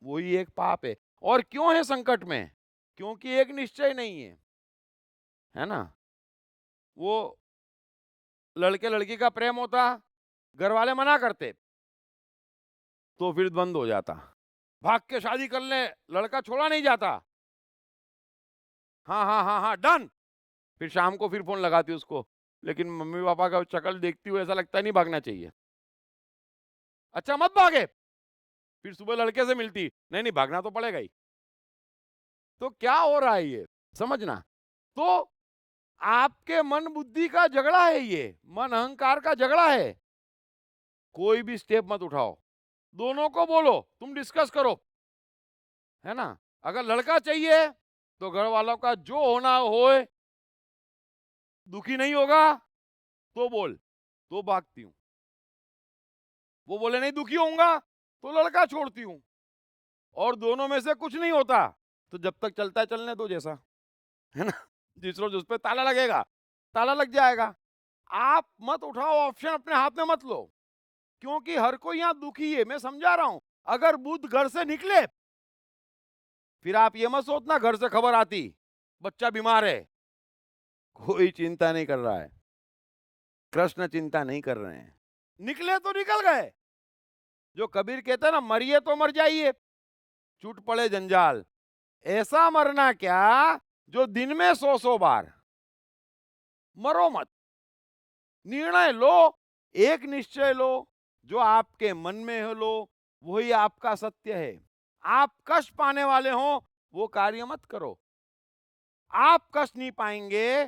वही एक पाप है। और क्यों है संकट में, क्योंकि एक निश्चय नहीं है ना। वो लड़के लड़की का प्रेम होता, घर वाले मना करते तो फिर बंद हो जाता, भाग के शादी कर ले, लड़का छोड़ा नहीं जाता, हाँ हाँ हाँ हाँ डन। फिर शाम को फिर फोन लगाती उसको, लेकिन मम्मी पापा का शक्ल देखती हुई ऐसा लगता नहीं भागना चाहिए, अच्छा मत भागे। फिर सुबह लड़के से मिलती, नहीं नहीं भागना तो पड़ेगा ही। तो क्या हो रहा है ये समझना। तो आपके मन बुद्धि का झगड़ा है, ये मन अहंकार का झगड़ा है। कोई भी स्टेप मत उठाओ, दोनों को बोलो, तुम डिस्कस करो, है ना। अगर लड़का चाहिए तो घर वालों का जो होना होए, दुखी नहीं होगा तो बोल, तो भागती हूं। वो बोले नहीं दुखी होऊंगा तो लड़का छोड़ती हूं। और दोनों में से कुछ नहीं होता तो जब तक चलता है चलने दो, जैसा है ना, जिस रोज उस पर ताला लगेगा, ताला लग जाएगा। आप मत उठाओ, ऑप्शन अपने हाथ में मत लो, क्योंकि हर कोई यहां दुखी है। मैं समझा रहा हूं, अगर बुध घर से निकले फिर आप ये मत सोचना घर से खबर आती बच्चा बीमार है, कोई चिंता नहीं कर रहा है, कृष्ण चिंता नहीं कर रहे हैं। निकले तो निकल गए, जो कबीर कहते हैं ना, मरिए तो मर जाइए, छूट पड़े जंजाल। ऐसा मरना क्या जो दिन में 100 बार, मरो मत। निर्णय लो, एक निश्चय लो, जो आपके मन में हो लो, वही आपका सत्य है। आप कष्ट पाने वाले हो वो कार्य मत करो, आप कष्ट नहीं पाएंगे।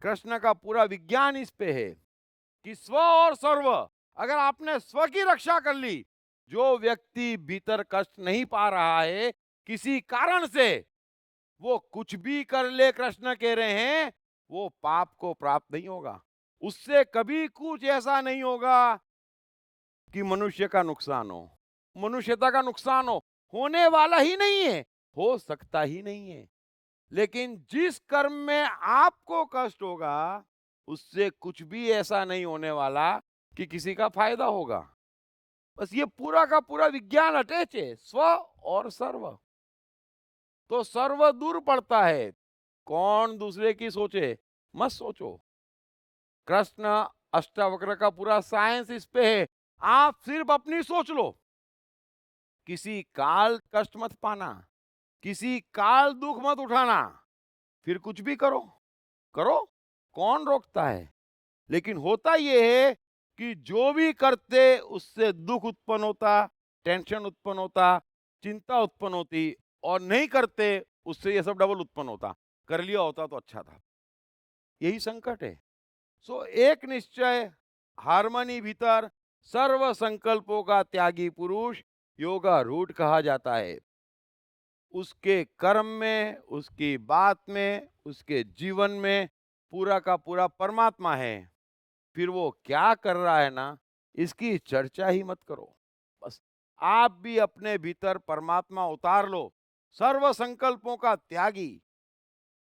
कृष्ण का पूरा विज्ञान इस पे है कि स्व और सर्व, अगर आपने स्व की रक्षा कर ली, जो व्यक्ति भीतर कष्ट नहीं पा रहा है किसी कारण से, वो कुछ भी कर ले, कृष्ण कह रहे हैं, वो पाप को प्राप्त नहीं होगा। उससे कभी कुछ ऐसा नहीं होगा कि मनुष्य का नुकसान हो, मनुष्यता का नुकसान हो, होने वाला ही नहीं है, हो सकता ही नहीं है। लेकिन जिस कर्म में आपको कष्ट होगा, उससे कुछ भी ऐसा नहीं होने वाला कि किसी का फायदा होगा। बस ये पूरा का पूरा विज्ञान अटैच है, स्व और सर्व। तो सर्व दूर पड़ता है, कौन दूसरे की सोचे, मत सोचो। कृष्ण अष्टावक्र का पूरा साइंस इस पे है, आप सिर्फ अपनी सोच लो। किसी काल कष्ट मत पाना, किसी काल दुख मत उठाना, फिर कुछ भी करो करो, कौन रोकता है। लेकिन होता यह है कि जो भी करते उससे दुख उत्पन्न होता, टेंशन उत्पन्न होता, चिंता उत्पन्न होती, और नहीं करते उससे ये सब डबल उत्पन्न होता। कर लिया होता तो अच्छा था। यही संकट है। सो एक निश्चय, हार्मनी भीतर, सर्व संकल्पों का त्यागी पुरुष योगारूढ़ कहा जाता है। उसके कर्म में, उसकी बात में, उसके जीवन में पूरा का पूरा परमात्मा है। फिर वो क्या कर रहा है ना, इसकी चर्चा ही मत करो। बस आप भी अपने भीतर परमात्मा उतार लो, सर्व संकल्पों का त्यागी,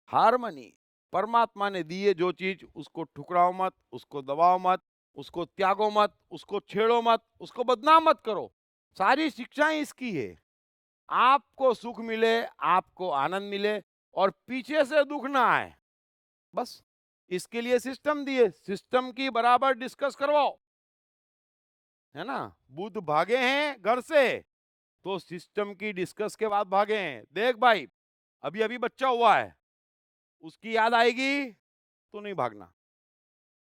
हार्मनी। परमात्मा ने दी है जो चीज, उसको ठुकराओ मत, उसको दबाओ मत, उसको त्यागो मत, उसको छेड़ो मत, उसको बदनाम मत करो। सारी शिक्षाएं इसकी है। आपको सुख मिले, आपको आनंद मिले, और पीछे से दुख ना आए। बस इसके लिए सिस्टम दिए, सिस्टम की बराबर डिस्कस करवाओ, है ना। बुद्ध भागे हैं घर से तो सिस्टम की डिस्कस के बाद भागे हैं। देख भाई, अभी अभी बच्चा हुआ है, उसकी याद आएगी तो नहीं भागना,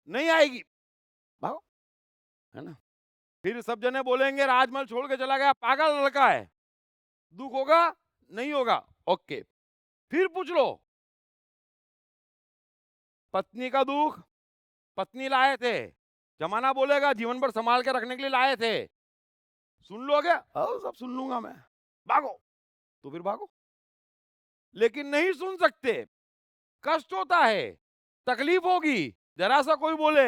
नहीं आएगी भागो, है ना। फिर सब जने बोलेंगे राजमहल छोड़ के चला गया, पागल लड़का है। दुख होगा नहीं होगा, ओके। फिर पूछ लो, पत्नी का दुख पत्नी लाए थे, जमाना बोलेगा जीवन भर संभाल के रखने के लिए लाए थे, सुन लोगे? सब सुन लूंगा मैं, भागो। तो फिर भागो, लेकिन नहीं सुन सकते, कष्ट होता है, तकलीफ होगी, जरा सा कोई बोले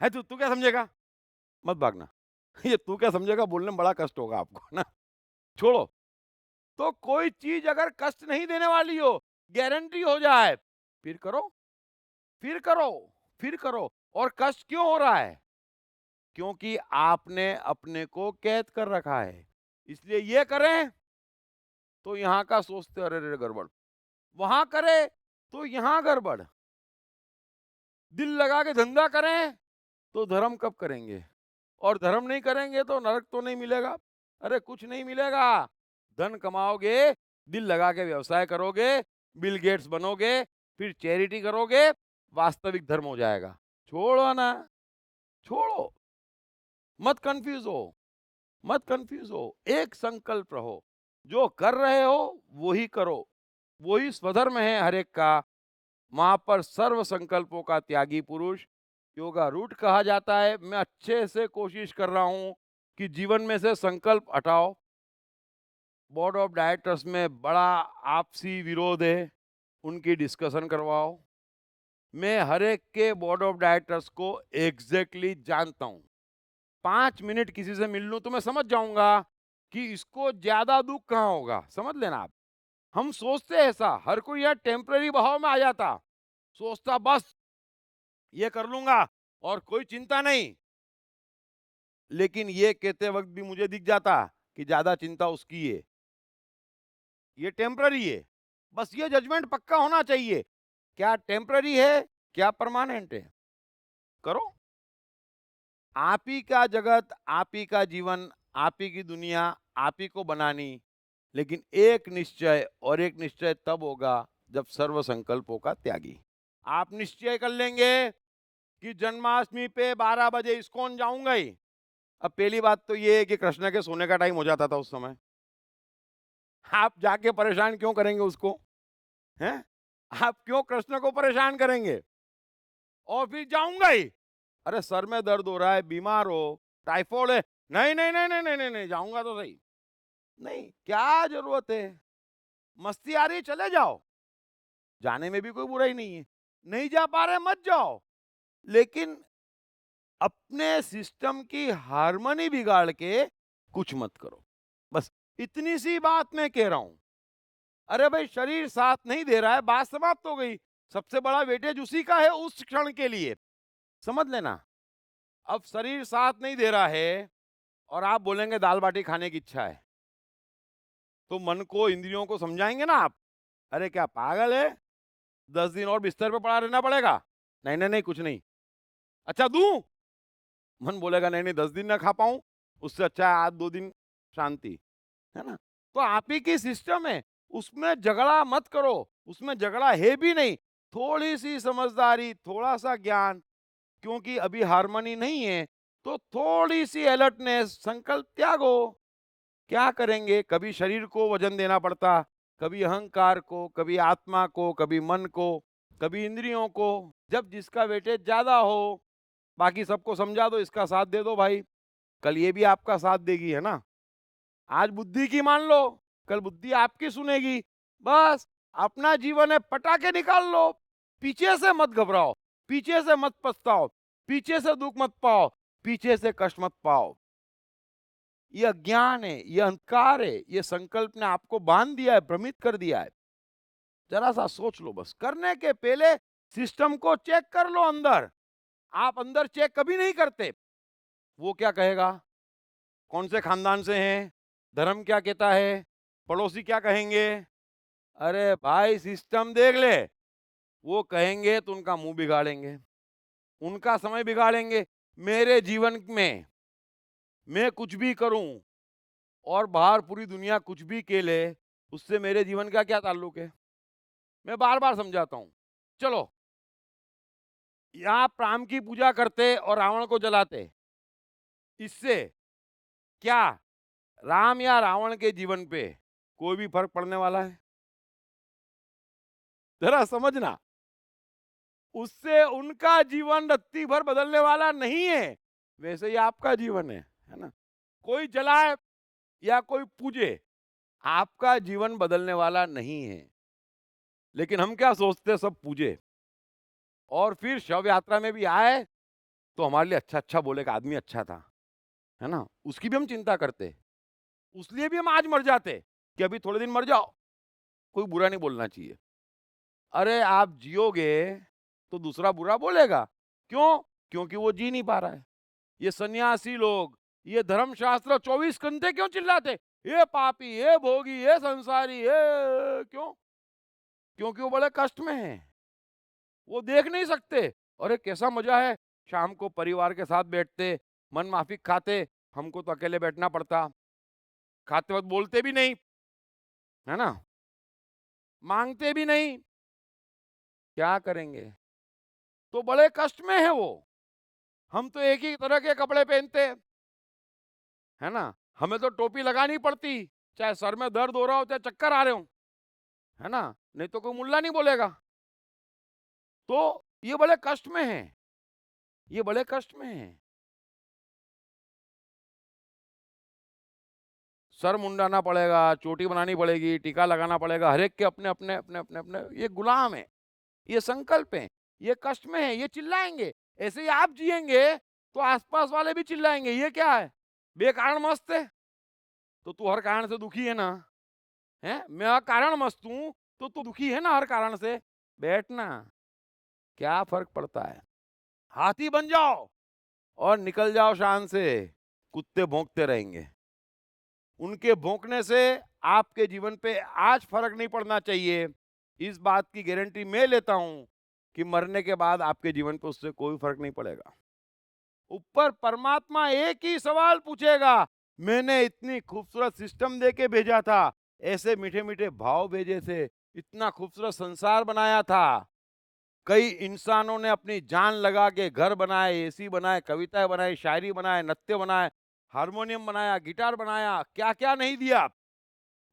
है तू क्या समझेगा, मत भागना। ये तू क्या समझेगा बोलने में बड़ा कष्ट होगा आपको, ना, छोड़ो। तो कोई चीज अगर कष्ट नहीं देने वाली हो, गारंटी हो जाए, फिर करो, फिर करो, फिर करो। और कष्ट क्यों हो रहा है? क्योंकि आपने अपने को कैद कर रखा है। इसलिए ये करें तो यहां का सोचते अरे रे गड़बड़, वहां करे तो यहां गड़बड़। दिल लगा के धंधा करें तो धर्म कब करेंगे, और धर्म नहीं करेंगे तो नरक तो नहीं मिलेगा। अरे कुछ नहीं मिलेगा। धन कमाओगे, दिल लगा के व्यवसाय करोगे, बिल गेट्स बनोगे, फिर चैरिटी करोगे, वास्तविक धर्म हो जाएगा। छोड़ो ना, छोड़ो, मत कंफ्यूज हो, मत कंफ्यूज हो। एक संकल्प रहो, जो कर रहे हो वो ही करो, वही स्वधर्म है हर एक का। वहां पर सर्व संकल्पों का त्यागी पुरुष योगारूढ़ कहा जाता है। मैं अच्छे से कोशिश कर रहा हूं कि जीवन में से संकल्प हटाओ। बोर्ड ऑफ डायरेक्टर्स में बड़ा आपसी विरोध है, उनकी डिस्कशन करवाओ। मैं हर एक के बोर्ड ऑफ डायरेक्टर्स को एग्जैक्टली जानता हूं। 5 मिनट किसी से मिल लूं तो मैं समझ जाऊंगा कि इसको ज्यादा दुख कहां होगा। समझ लेना आप। हम सोचते हैं ऐसा, हर कोई यह टेम्पररी भाव में आ जाता, सोचता बस ये कर लूंगा और कोई चिंता नहीं। लेकिन ये कहते वक्त भी मुझे दिख जाता कि ज्यादा चिंता उसकी है, ये टेम्पररी है। बस ये जजमेंट पक्का होना चाहिए, क्या टेम्पररी है क्या परमानेंट है। करो। आप ही का जगत, आप ही का जीवन, आप ही की दुनिया आप ही को बनानी। लेकिन एक निश्चय, और एक निश्चय तब होगा जब सर्व संकल्पों का त्यागी। आप निश्चय कर लेंगे कि जन्माष्टमी पे 12 बजे इस्कॉन जाऊंगा ही। अब पहली बात तो ये है कि कृष्ण के सोने का टाइम हो जाता था उस समय, आप जाके परेशान क्यों करेंगे उसको, हैं? आप क्यों कृष्ण को परेशान करेंगे? और फिर जाऊंगा ही, अरे सर में दर्द हो रहा है, बीमार हो, टाइफॉइड है, नहीं नहीं नहीं नहीं नहीं नहीं, नहीं जाऊंगा तो सही। नहीं, क्या जरूरत है? मस्ती आ रही चले जाओ, जाने में भी कोई बुराई नहीं है। नहीं जा पा रहे मत जाओ, लेकिन अपने सिस्टम की हार्मनी बिगाड़ के कुछ मत करो। बस इतनी सी बात मैं कह रहा हूं। अरे भाई शरीर साथ नहीं दे रहा है, बात समाप्त हो गई। सबसे बड़ा वेटेज उसी का है उस क्षण के लिए, समझ लेना। अब शरीर साथ नहीं दे रहा है और आप बोलेंगे दाल बाटी खाने की इच्छा है, तो मन को, इंद्रियों को समझाएंगे ना आप, अरे क्या पागल है, 10 दिन और बिस्तर पे पड़ा रहना पड़ेगा। नहीं नहीं नहीं कुछ नहीं, अच्छा दूं? मन बोलेगा नहीं नहीं 10 दिन ना खा पाऊं, उससे अच्छा है आज 2 दिन शांति, है ना। तो आप ही की सिस्टम है, उसमें झगड़ा मत करो, उसमें झगड़ा है भी नहीं। थोड़ी सी समझदारी, थोड़ा सा ज्ञान, क्योंकि अभी हार्मनी नहीं है, तो थोड़ी सी अलर्टनेस, संकल्प त्यागो। क्या करेंगे, कभी शरीर को वजन देना पड़ता, कभी अहंकार को, कभी आत्मा को, कभी मन को, कभी इंद्रियों को। जब जिसका वेटेज ज्यादा हो, बाकी सबको समझा दो, इसका साथ दे दो भाई, कल ये भी आपका साथ देगी, है ना। आज बुद्धि की मान लो, कल बुद्धि आपकी सुनेगी। बस अपना जीवन है, पटाके निकाल लो, पीछे से मत घबराओ, पीछे से मत पछताओ, पीछे से दुख मत पाओ, पीछे से कष्ट मत पाओ। ये अज्ञान है, ये अंधकार है, ये संकल्प ने आपको बांध दिया है, भ्रमित कर दिया है। जरा सा सोच लो, बस करने के पहले सिस्टम को चेक कर लो अंदर। आप अंदर चेक कभी नहीं करते। वो क्या कहेगा, कौन से खानदान से हैं, धर्म क्या कहता है, पड़ोसी क्या कहेंगे। अरे भाई सिस्टम देख ले, वो कहेंगे तो उनका मुंह बिगाड़ेंगे, उनका समय बिगाड़ेंगे। मेरे जीवन में मैं कुछ भी करूं और बाहर पूरी दुनिया कुछ भी खेले, उससे मेरे जीवन का क्या ताल्लुक है। मैं बार बार समझाता हूं। चलो, आप राम की पूजा करते और रावण को जलाते, इससे क्या राम या रावण के जीवन पे कोई भी फर्क पड़ने वाला है? जरा समझना, उससे उनका जीवन रत्ती भर बदलने वाला नहीं है। वैसे ही आपका जीवन है ना। कोई जलाए या कोई पूजे, आपका जीवन बदलने वाला नहीं है। लेकिन हम क्या सोचते, सब पूजे और फिर शव यात्रा में भी आए तो हमारे लिए अच्छा अच्छा बोलेगा, आदमी अच्छा था, है ना। उसकी भी हम चिंता करते, उसलिए भी हम आज मर जाते कि अभी थोड़े दिन मर जाओ, कोई बुरा नहीं बोलना चाहिए। अरे आप जियोगे तो दूसरा बुरा बोलेगा, क्यों? क्योंकि वो जी नहीं पा रहा है। ये सन्यासी लोग, ये धर्मशास्त्र 24 घंटे क्यों चिल्लाते, ये पापी, ये भोगी, ये संसारी, ये क्यों? क्योंकि वो बड़े कष्ट में हैं, वो देख नहीं सकते। अरे कैसा मजा है, शाम को परिवार के साथ बैठते, मन माफिक खाते, हमको तो अकेले बैठना पड़ता, खाते वक्त बोलते भी नहीं, है ना, मांगते भी नहीं, क्या करेंगे? तो बड़े कष्ट में है वो। हम तो एक ही तरह के कपड़े पहनते, है ना, हमें तो टोपी लगानी पड़ती, चाहे सर में दर्द हो रहा हो, चाहे चक्कर आ रहे हो, है ना, नहीं तो कोई मुल्ला नहीं बोलेगा। तो ये बड़े कष्ट में है, ये बड़े कष्ट में है। सर मुंडाना पड़ेगा, चोटी बनानी पड़ेगी, टीका लगाना पड़ेगा, हर एक के अपने अपने अपने अपने अपने ये गुलाम है, ये संकल्प है, ये कष्ट में है, ये चिल्लाएंगे। ऐसे ही आप जिएंगे तो आसपास वाले भी चिल्लाएंगे, ये क्या है, बेकारण मस्त है। तो तू हर कारण से दुखी है ना, है, मैं कारण मस्त हूं तो तू दुखी है ना हर कारण से, बैठना, क्या फर्क पड़ता है। हाथी बन जाओ और निकल जाओ शान से, कुत्ते भौंकते रहेंगे। उनके भौंकने से आपके जीवन पे आज फर्क नहीं पड़ना चाहिए। इस बात की गारंटी मैं लेता हूं कि मरने के बाद आपके जीवन पे उससे कोई फर्क नहीं पड़ेगा। ऊपर परमात्मा एक ही सवाल पूछेगा, मैंने इतनी खूबसूरत सिस्टम देके भेजा था, ऐसे मीठे मीठे भाव भेजे थे, इतना खूबसूरत संसार बनाया था, कई इंसानों ने अपनी जान लगा के घर बनाए, एसी बनाए, कविताएं बनाई, शायरी बनाए, नृत्य बनाए, हारमोनियम बनाया, गिटार बनाया, क्या क्या नहीं दिया।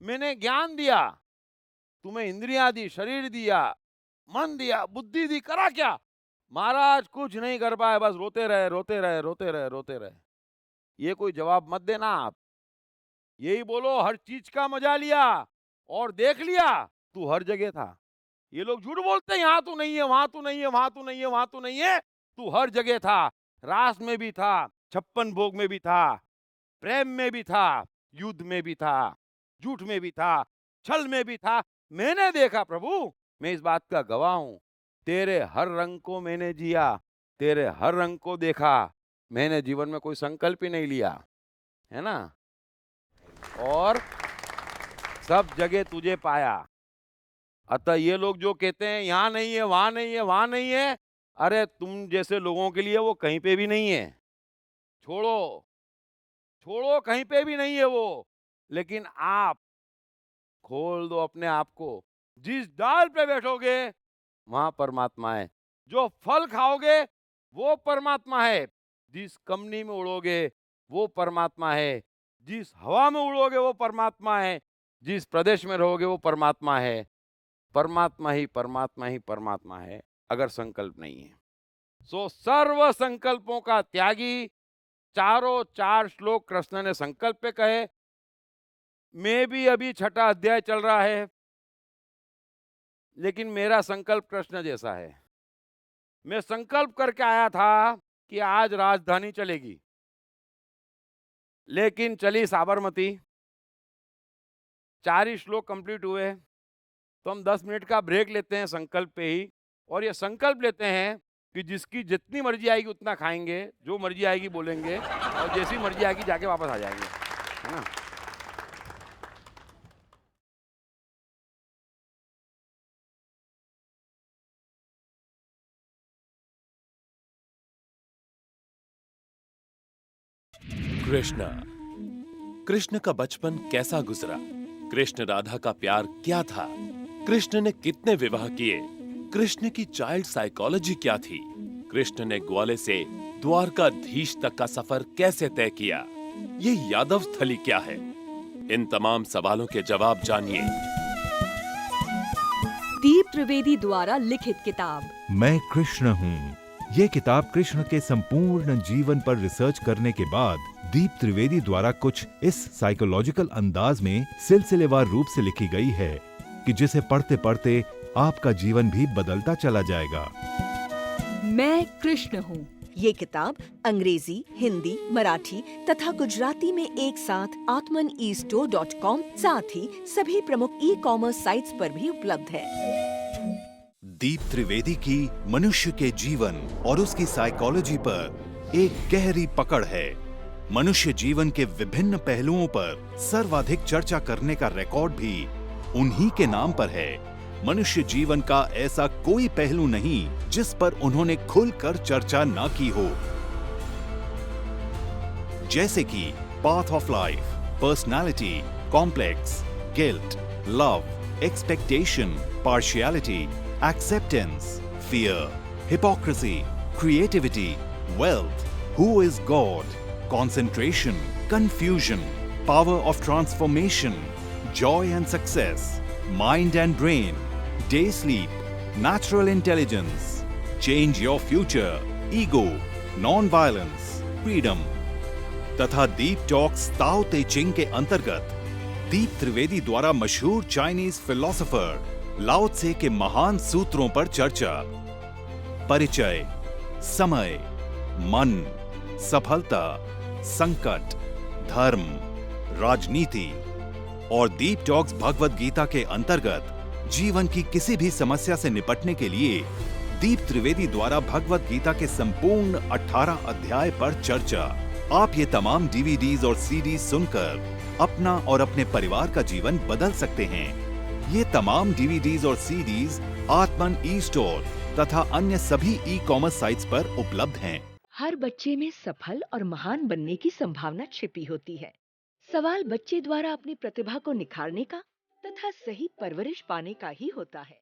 मैंने ज्ञान दिया, तुम्हें इंद्रियां दी, शरीर दिया, मन दिया, बुद्धि दी, करा क्या? महाराज कुछ नहीं कर पाए, बस रोते रहे रोते रहे रोते रहे रोते रहे। ये कोई जवाब मत देना आप, यही बोलो हर चीज का मजा लिया और देख लिया, तू हर जगह था। ये लोग झूठ बोलते हैं, यहाँ तू नहीं है, वहां तू नहीं है, वहां तू नहीं है, वहां तू नहीं है, तू हर जगह था। रास में भी था, 56 भोग में भी था, प्रेम में भी था, युद्ध में भी था, झूठ में भी था, छल में भी था। मैंने देखा प्रभु, मैं इस बात का गवाह हूं, तेरे हर रंग को मैंने जिया, तेरे हर रंग को देखा, मैंने जीवन में कोई संकल्प ही नहीं लिया, है ना, और सब जगह तुझे पाया। अतः ये लोग जो कहते हैं यहाँ नहीं है, वहां नहीं है, वहां नहीं है, अरे तुम जैसे लोगों के लिए वो कहीं पे भी नहीं है। छोड़ो छोड़ो, कहीं पे भी नहीं है वो। लेकिन आप खोल दो अपने आप को, जिस डाल पे बैठोगे वहां परमात्मा है, जो फल खाओगे वो परमात्मा है, जिस कंपनी में उड़ोगे वो परमात्मा है, जिस हवा में उड़ोगे वो परमात्मा है, जिस प्रदेश में रहोगे वो परमात्मा है। परमात्मा ही परमात्मा ही परमात्मा है, अगर संकल्प नहीं है। सो सर्व संकल्पों का त्यागी, चारों चार श्लोक कृष्ण ने संकल्प पे कहे। मैं भी अभी छठा अध्याय चल रहा है, लेकिन मेरा संकल्प कृष्ण जैसा है। मैं संकल्प करके आया था कि आज राजधानी चलेगी, लेकिन चली साबरमती। 4 ही श्लोक कंप्लीट हुए, तो हम 10 मिनट का ब्रेक लेते हैं संकल्प पे ही, और ये संकल्प लेते हैं कि जिसकी जितनी मर्जी आएगी उतना खाएंगे, जो मर्जी आएगी बोलेंगे, और जैसी मर्जी आएगी जाके वापस आ जाएंगे, है ना। कृष्ण। कृष्ण का बचपन कैसा गुजरा? कृष्ण राधा का प्यार क्या था? कृष्ण ने कितने विवाह किए? कृष्ण की चाइल्ड साइकोलॉजी क्या थी? कृष्ण ने ग्वाले से द्वारकाधीश तक का सफर कैसे तय किया? ये यादव स्थली क्या है? इन तमाम सवालों के जवाब जानिए। दीप त्रिवेदी द्वारा लिखित किताब मैं कृष्ण हूँ। ये किताब कृष्ण के संपूर्ण जीवन पर रिसर्च करने के बाद दीप त्रिवेदी द्वारा कुछ इस साइकोलॉजिकल अंदाज में सिलसिलेवार रूप से लिखी गई है कि जिसे पढ़ते पढ़ते आपका जीवन भी बदलता चला जाएगा। मैं कृष्ण हूँ। ये किताब अंग्रेजी, हिंदी, मराठी तथा गुजराती में एक साथ atmanestore.com साथ ही सभी प्रमुख ई-कॉमर्स साइट्स पर भी उपलब्ध है। दीप त्रिवेदी की मनुष्य के जीवन और उसकी साइकोलॉजी पर एक गहरी पकड़ है। मनुष्य जीवन के विभिन्न पहलुओं पर सर्वाधिक चर्चा करने का रिकॉर्ड भी उन्हीं के नाम पर है। मनुष्य जीवन का ऐसा कोई पहलू नहीं जिस पर उन्होंने खुलकर चर्चा ना की हो, जैसे कि path of life, personality, complex, guilt, love, expectation, partiality, acceptance, fear, hypocrisy, creativity, wealth, who is God, concentration, confusion, power of transformation, joy and success, mind and brain, day sleep, natural intelligence, change your future, ego, non-violence, freedom, तथा दीप talks ताओ ते चिंग के अंतर्गत दीप त्रिवेदी द्वारा मशहूर Chinese philosopher लाओ त्से के महान सूत्रों पर चर्चा, परिचय, समय, मन, सफलता, संकट, धर्म, राजनीति और दीप टॉक्स भगवत गीता के अंतर्गत जीवन की किसी भी समस्या से निपटने के लिए दीप त्रिवेदी द्वारा भगवत गीता के संपूर्ण 18 अध्याय पर चर्चा। आप ये तमाम डीवीडीज और सीडीज सुनकर अपना और अपने परिवार का जीवन बदल सकते हैं। ये तमाम डीवीडीज और सीडीज आत्मन ई स्टोर तथा अन्य सभी ई कॉमर्स साइट्स पर उपलब्ध हैं। हर बच्चे में सफल और महान बनने की संभावना छिपी होती है। सवाल बच्चे द्वारा अपनी प्रतिभा को निखारने का तथा सही परवरिश पाने का ही होता है।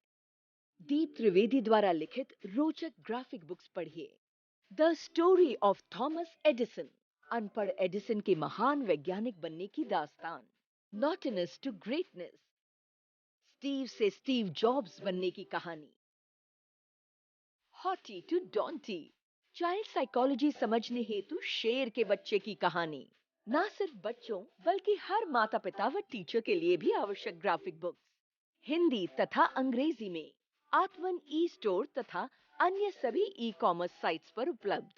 दीप त्रिवेदी द्वारा लिखित रोचक ग्राफिक बुक्स पढ़िए। The story of Thomas Edison, अनपढ़ एडिसन के महान वैज्ञानिक बनने की दास्तान। नॉटिनेस टू ग्रेटनेस, स्टीव से स्टीव जॉब्स बनने की कहानी। हॉटी टू डॉन्टी, चाइल्ड साइकोलॉजी समझने हेतु शेर के बच्चे की कहानी। ना सिर्फ बच्चों बल्कि हर माता पिता व टीचर के लिए भी आवश्यक ग्राफिक बुक्स हिंदी तथा अंग्रेजी में आत्मन ई स्टोर तथा अन्य सभी ई कॉमर्स साइट्स पर उपलब्ध।